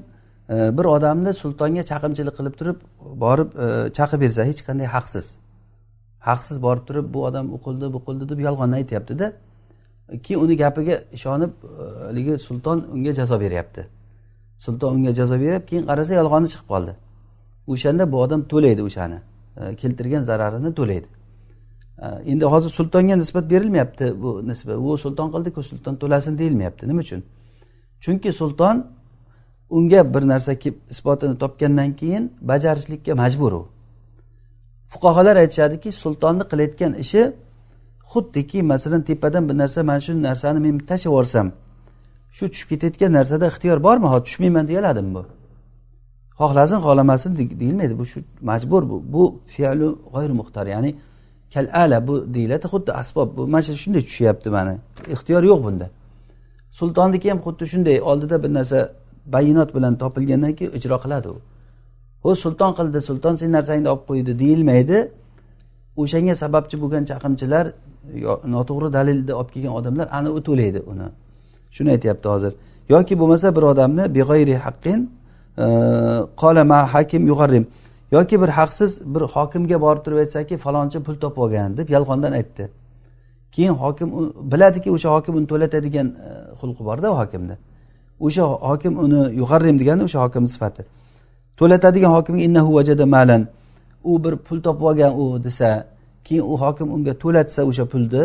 bir odamni sultonga chaqimchilik qilib turib borib chaqib bersa hech qanday haqsiz borib turib bu odam u qildi deb yolg'onni aytayapti-da, keyin uni gapiga ishonib ligi sulton unga jazo beryapti. Sulton unga jazo berib, keyin qarasa yolg'onni chiqib qoldi. O'shanda bu odam to'laydi, o'shani keltirgan zararini to'laydi. Endi hozir sultonga nisbat berilmayapti, bu nisbat u sulton qildi-ku, sulton to'lasin deyilmayapti. Nima uchun? Chunki sulton unga bir narsa kelib isbotini topgandan keyin bajarishlikka majbur u. Fuqaholar aytishadiki, sultonni qilayotgan ishi xuddiki masalan tepadan bir narsa, mana shu narsani men tashib yuborsam, shu tushib ketayotgan narsada ixtiyor bormi? Ho, tushmayman deyaladimi bu? Xohlasin, xohlamasin deyilmaydi. Bu shu majbur bu. Bu fi'lu g'ayri muxtar, ya'ni kal'ala bu deyiladi, xuddi asbob. Bu mana shunday tushyapti mana. Ixtiyor yo'q bunda. Sultonniki ham xuddi shunday, oldida bir narsa bayonot bilan topilgandan keyin ijro qiladi u. O sulton qildi, sulton sen narsangni olib qo'ydi deyilmaydi. O'shanga sababchi bo'lgan chaqimchilar, noto'g'ri dalilda olib kelgan odamlar ana u to'laydi uni. Shuni aytayapti hozir. Yoki bo'lmasa bir odamni bi g'ayri haqqin qala ma hakim yugharrim, yoki bir haqsiz bir hokimga borib turib aytsaki falonchi pul topib olgan deb yolg'ondan aytdi. Keyin hokim biladiki o'sha hokim uni to'latadigan xulqi borda u hokimda. O'sha hokim uni yugharrim degani o'sha hokim sifati. To'latadigan hokimga innahu wajada malan, u bir pul topib olgan u desa, keyin u hokim unga to'latsa o'sha pulni,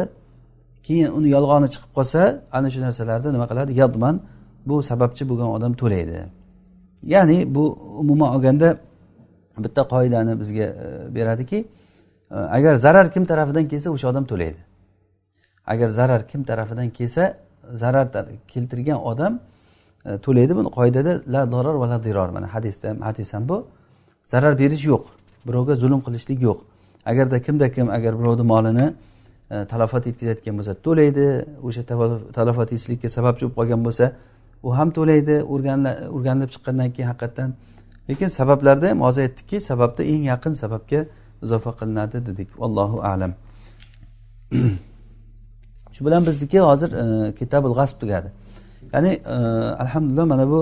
keyin uni yolg'oni chiqib qolsa, ana shu narsalarda nima qiladi? Yadman, bu sababchi bo'lgan odam to'laydi. Ya'ni bu umuman olganda bitta qoidani bizga beradiki, agar zarar kim tarafidan kelsa o'sha odam to'laydi. Agar zarar kim tarafidan kelsa, zarar keltirgan odam to'laydi. Buni qoidada la darar va la dirar, mana hadis ham bu. Zarar berish yo'q, birovga zulm qilishlik yo'q. Agarda kim agar birovning molini talafot yetkazayotgan bo'lsa to'laydi, o'sha talafot yetishlikka sababchi bo'lib qolgan bo'lsa u ham to'laydi, o'rganilib chiqqandan keyin haqiqatan. Lekin sabablarda ham hozir aytdikki, sababda eng yaqin sababga izofa qilinadi dedik. Allohu a'lam. Shu bilan bizniki hozir Kitabul G'asb tugadi. Ya'ni alhamdulillah mana bu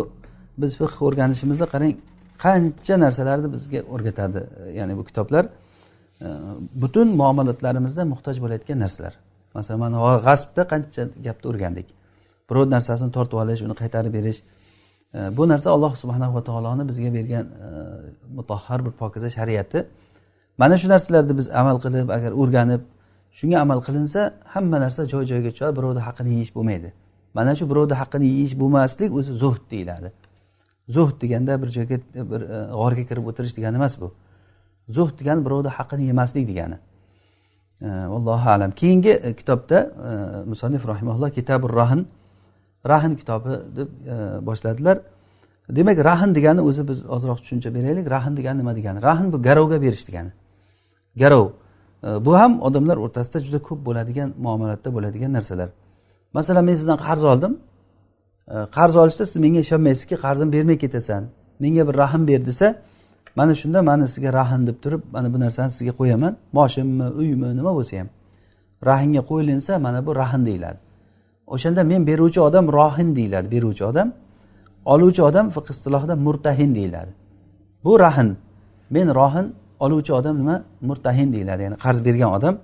biz fiqh o'rganishimizda qarang qancha narsalarni bizga o'rgatadi. Ya'ni bu kitoblar butun muomalatlarimizda muhtoj bo'layotgan narsalar. Masalan, mana g'asbda qancha gapni o'rgandik. Biror narsasini tortib olish, uni qaytarib berish. Bu narsa Alloh subhanahu va taoloning bizga bergan mutahhar bir pokiza shariati. Mana shu narsalarni biz amal qilib, agar o'rganib, shunga amal qilinsa, hamma narsa joy-joyiga tushadi, birovning haqqini yeyish bo'lmaydi. Mana shu birovning haqqini yeyish bo'lmaslik o'zi zuhd deyiladi. Zuhd deganda bir joyga bir g'orga kirib o'tirish degani emas bu. Zuhd degani birovning haqqini yemaslik degani. Allohu a'lam. Keyingi kitobda musannif rahimahulloh Kitabur Rahn kitobi deb boshladilar. Demak, rahn degani o'zi biz ozroq tushuncha beraylik. Rahn degani nima degani? Rahn bu garovga berish degani. Garov. Bu ham odamlar o'rtasida juda ko'p bo'ladigan, muomalatda bo'ladigan narsalar. Masalan, men sizdan qarz oldim. Qarz olishda siz menga ishonmaysizki, qarzimni bermay ketasan. Menga bir rahn ber desa, mana shunda men sizga rahn deb turib, mana bu narsani sizga qo'yaman. Moshimmi, uymi, nima bo'lsa ham. Rahnga qo'yilinsa, mana bu rahn deyiladi. O'shanda men beruvchi odam rohin deyiladi, beruvchi odam. Oluvchi odam fiqh istilohida murtahin deyiladi. Bu rahn. Men rohin oluvchi odam nima? Murtahin deyiladi. Ya'ni qarz bergan odam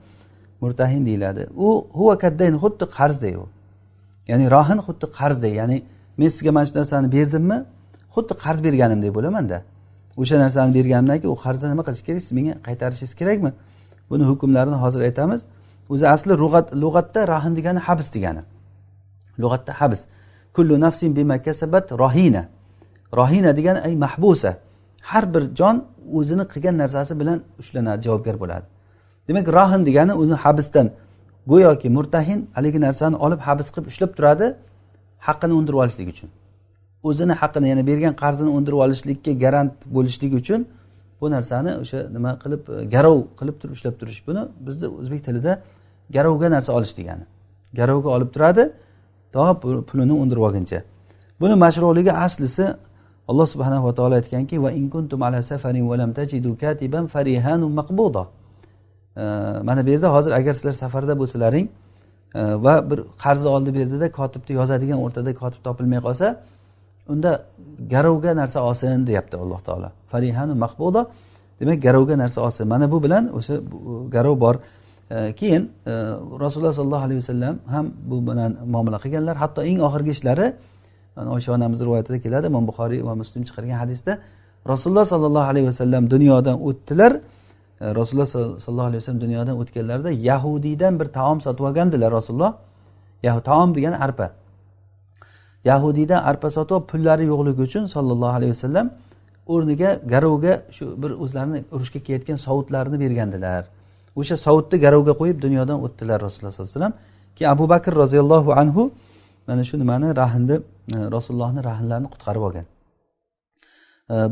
murtahin deyiladi. U huwa kaddayn, xuddi qarzday u. Ya'ni rohin xuddi qarzday. Ya'ni men sizga mana shu narsani berdimmi, xuddi qarz berganimdek bo'laman-da. O'sha narsani berganimdan keyin u qarzni nima qilish kerak? Siz menga qaytarishingiz kerakmi? Buni hukmlarini hozir aytamiz. O'zi asli lug'atda rohin degani habs degani. Lug'atda habs. Kullu nafsin bima kasabat rahina. Rahina degani ay mahbusa. Har bir jon o'zini qilgan narsasi bilan ushlanadi, javobgar bo'ladi. Demak, rohin degani uni habsdan go'yoki murtahin haligi narsani olib habs qilib ushlab turadi, haqqini undirib olishlik uchun. O'zini haqqini, ya'ni bergan qarzini undirib olishlikka garant bo'lishlik uchun bu narsani o'sha nima qilib, garov qilib turib ushlab turish. Buni bizda o'zbek tilida garovga narsa olish degani. Garovga olib turadi, to pulini undirib olguncha. Buni mashru'ligi aslisi Alloh subhanahu va taolo aytganki: "Va in kuntum ala safarin va lam tajidu katiban farihanun maqbuda." Mana bu yerda hozir agar sizlar safarda bo'lsalaring va bir qarzni oldi berdida kotibni yozadigan o'rtada kotib topilmay qolsa, unda garovga narsa olsin deyapti Alloh taolo. Farihanun maqbuda, demak garovga narsa olsin. Mana bu bilan o'sha garov bor. Keyin Rasululloh sollallohu alayhi vasallam ham bu bilan muomala qilganlar. Hatto eng oxirgi ishlari Oysha onamiz rivoyatida keladi, Imom Buxoriy va Muslim chiqargan hadisda Rasululloh sollallohu alayhi vasallam dunyodan o'tdilar. Rasululloh sollallohu alayhi vasallam dunyodan o'tganlarida Yahudiydan bir taom sotib olgandilar Rasululloh. Taom degani arpa. Yahudiydan arpa sotib pullari yo'qligi uchun sollallohu alayhi vasallam o'rniga garovga shu bir o'zlarini urushga ketayotgan savutlarni bergandilar. O'sha savutni garovga qo'yib dunyodan o'tdilar Rasululloh sollallohu alayhi vasallam. Ki Abu Bakr roziyallohu anhu mana shu nimani rahindi, Rasulullohning rahinlarini qutqarib olgan.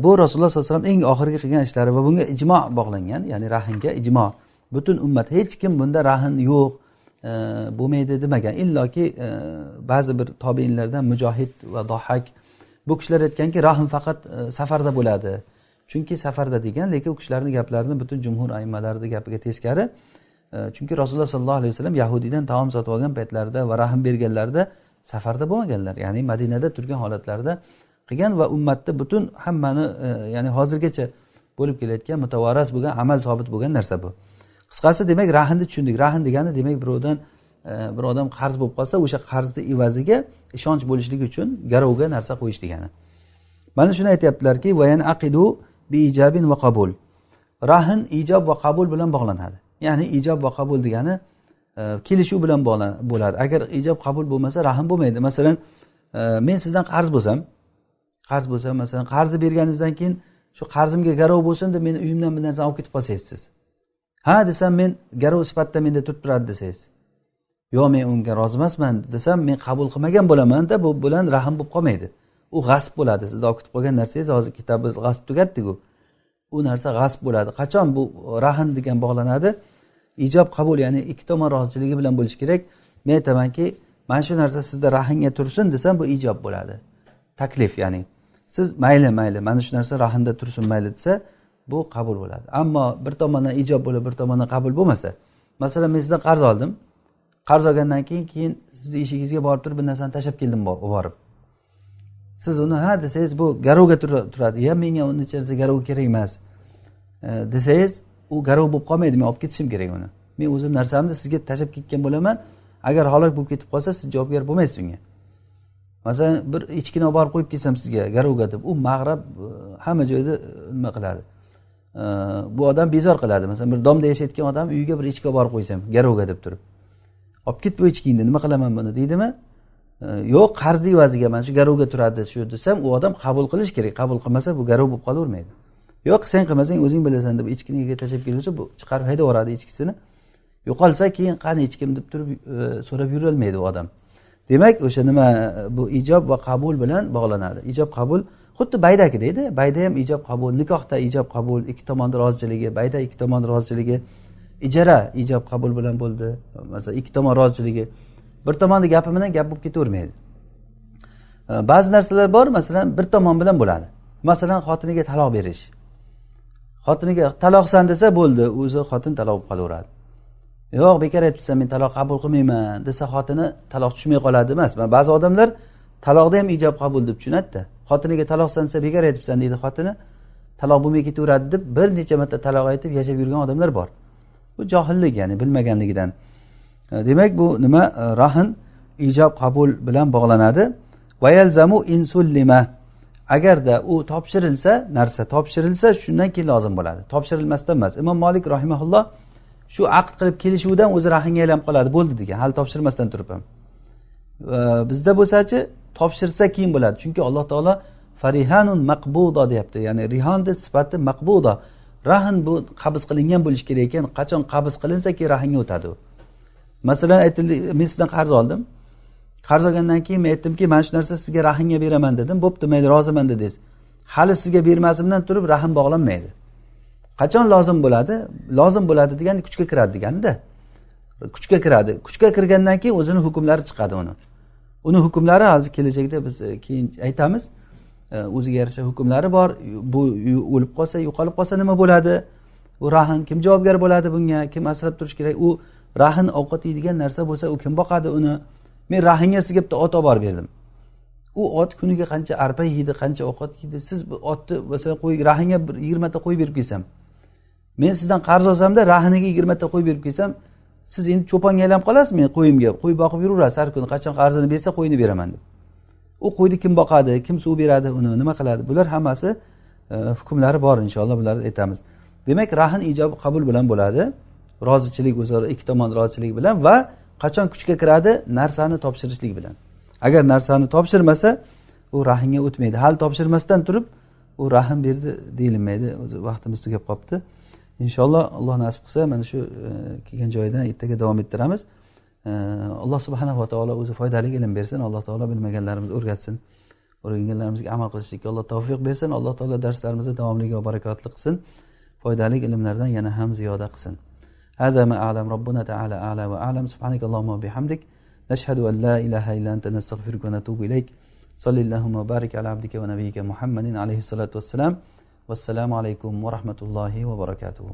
Bu Rasululloh sollallohu alayhi vasallam eng oxirgi qilgan ishlari va bunga ijmo bog'langan, ya'ni rahinga ijmo. Butun ummat hech kim bunda rahin yo'q, bo'lmaydi demagan. Illoki ba'zi bir tobiinlardan Mujohid va Dohak bu kishilar aytganki, rahin faqat safarda bo'ladi. Chunki safarda degan, lekin u kishilarning gaplarini butun jumhur aimmalarining gapiga teskari. Chunki Rasululloh sollallohu alayhi vasallam Yahudiydan taom sotib olgan paytlarida va rahin berganlarida safarda bo'lmaganlar. Ya'ni Madinada turgan holatlarida qilgan va ummatda butun hammani, ya'ni hozirgacha bo'lib kelayotgan mutavarras bo'lgan, amal sobit bo'lgan narsa bu. Qisqasi demak rahinni tushundik. Rahin degani demak birovdan bir odam qarz bo'lib qolsa, o'sha qarzni evaziga ishonch bo'lishligi uchun garovga narsa qo'yish degani. Mana shuni aytayaptilarki, va yan aqidu bi ijabin va qabul. Rahin ijob va qabul bilan bog'lanadi. Ya'ni ijob va qabul degani kelishuv bilan bo'ladi. Agar ijob qabul bo'lmasa rahin bo'lmaydi. Masalan, men sizdan qarz bo'lsam, masalan, qarzni berganingizdan keyin shu qarzimga garov bo'lsin deb meni uyimdan bir narsani olib ketib qolsangiz siz. Ha desam, men garov sifatida menda turib turadi desangiz. Yo, men unga rozi emasman desam, men qabul qilmagan bo'laman-da, bu bilan rahm bo'lib qolmaydi. U g'asb bo'ladi. Siz olib ketib qolgan narsangiz hozir kitobda g'asb tugatdik-ku. U narsa g'asb bo'ladi. Qachon bu rahm degan bog'lanadi? Ijob qabul, ya'ni ikki tomon roziligi bilan bo'lish kerak. Men aytamanki, mana shu narsa sizda rahinga tursin desam, bu ijob bo'ladi. Taklif, ya'ni siz mayli mana shu narsa rahinda tursin mayli desa, bu qabul bo'ladi. Ammo bir tomondan ijob bo'lib, bir tomondan qabul bo'lmasa, masalan, men sizdan qarz oldim. Qarz olgandan keyin sizni eshigingizga borib turib bir narsani tashlab keldim borib. Siz uni ha desangiz, bu garovga turadi. Ya menga uni ichida garov kerak emas desangiz, u garov bo'lib qolmaydi. Men olib ketishim kerak uni. Men o'zim narsamni sizga tashlab ketgan bo'laman. Agar halok bo'lib ketib qolsa, siz javobgar bo'lmaysiz unga. Masalan, bir echkini olib borib qo'yib kelsam sizga garovga deb, u mag'rab hamma joyda nima qiladi? Bu odam bezor qiladi. Masalan, bir domda yashayotgan odam uyiga bir echki olib borib qo'ysam garovga deb turib, olib ket bu echkingni, nima qilaman buni deydimi? Yo'q, qarzni evaziga mana shu garovga turadi shu desam, u odam qabul qilish kerak. Qabul qilmasa bu garov bo'lib qolavermaydi. Yo'q, sen qilmasang o'zing bilasan deb echkini yerga tashlab kelsa, bu chiqarib hayda yuboradi echkisini. Yo'qolsa keyin qani echkim deb turib so'rab yurolmaydi u odam. Demak, o'sha nima, bu ijob va qabul bilan bog'lanadi. Ijob qabul xuddi baydaki deydi. Bayda ham ijob qabul, nikohda ijob qabul, ikki tomonning roziligi, bayda ikki tomonning roziligi, ijara ijob qabul bilan bo'ldi. Masalan, ikki tomon roziligi. Bir tomonning gapi bilan gap bo'lib ketavermaydi. Ba'zi narsalar bor, masalan, bir tomon bilan bo'ladi. Masalan, xotiniga taloq berish. Xotiniga taloqsan desa bo'ldi, o'zi xotin taloq bo'lib qolaveradi. Yo'q, bekor aytibsan, men taloq qabul qilmayman desa, xotini taloq tushmay qoladi emas. Ba'zi odamlar taloqda ham ijob qabul deb tushunadi-da. Xotiniga taloqsan desa, bekor aytibsan deydi xotini. taloq bo'lmay ketaveradi deb bir necha marta taloq aytib yashab yurgan odamlar bor. Bu johillik, ya'ni bilmaganligidan. Demak bu nima? Rahn ijob qabul bilan bog'lanadi. Va yalzamu insullima, agarda u topshirilsa, narsa topshirilsa shundan keyin lozim bo'ladi. Topshirilmasdan emas. Imom Malik rahimahulloh shu aqd qilib kelishuvdan o'zi rahnga aylanib qoladi, bo'ldi degan, hali topshirmasdan turib ham. Bizda bo'lsa-chi topshirsa keyin bo'ladi. Chunki Alloh taolo farihanun maqbuda deyapti. Ya'ni rihonning sifati maqbuda. Rahn bu qabz qilingan bo'lish kerak ekan. Qachon qabz qilinsa keyin rahnga o'tadi u. Masalan, aytildi, men sizdan qarz oldim. Qarz olgandan keyin men aytdimki, mana shu narsa sizga rahnga beraman dedim. Bo'pti, mayli, roziman dedingiz. Hali sizga bermasimdan turib rahn bog'lanmaydi. Qachon lozim bo'ladi? Lozim bo'ladi degani kuchga kiradi deganda. Kuchga kiradi. Kuchga kirgandan keyin o'zini hukmlari chiqadi uni. Uni hukmlari hozir kelajakda biz keyin aytamiz. O'ziga yarasha hukmlari bor. Bu o'lib qolsa, yo'qolib qolsa nima bo'ladi? Bu rahn kim javobgar bo'ladi bunga? Kim asrab turish kerak? U rahn ovqat yeydigan narsa bo'lsa, u kim boqadi uni? Men rahnga sizga bitta ot olib berdim. U ot kuniga qancha arpa yeydi, qancha ovqat yeydi? Siz bu otni masalan rahnga 20 ta qo'yib berib kelsam, men sizdan qarz olsamda rahniga 20 ta qo'yib berib kelsam, siz endi cho'ponga aylanib qolasiz, men qo'yimga qo'y boqib yuraverasiz har kuni, qachon qarzini bersa qo'yini beraman deb. U qo'yni kim boqadi, kim suv beradi, uni nima qiladi? Bular hammasi hukmlari bor, inshaalloh bularni aytamiz. Demak, rahn ijob qabul bilan bo'ladi, rozichilik, o'zaro ikki tomon rozichilik bilan va qachon kuchga kiradi? Narsani topshirishlik bilan. Agar narsani topshirmasa, u rahnga o'tmaydi. Hal topshirmasdan turib, u rahn berdi deyilmaydi. O'zi vaqtimiz tugab qolibdi. Inshaalloh Alloh nasib qilsa, mana shu kelgan joyidan ertaga davom ettiramiz. Alloh subhanahu va taolo o'zi foydali ilm bersin. Alloh taolo bilmaganlarimizni o'rgatsin. O'rganganlarimizga amal qilishlikka Alloh tavfiq bersin. Alloh taolo darslarimizni davomli va barakotli qilsin. Foydali ilmlardan yana ham ziyoda qilsin. هذا ما أعلم ربنا تعالى أعلى وأعلم سبحانك اللهم وبحمدك نشهد أن لا إله إلا أنت نستغفرك ونتوب إليك صلى اللهم وبارك على عبدك ونبيك محمد عليه الصلاة والسلام والسلام عليكم ورحمة الله وبركاته.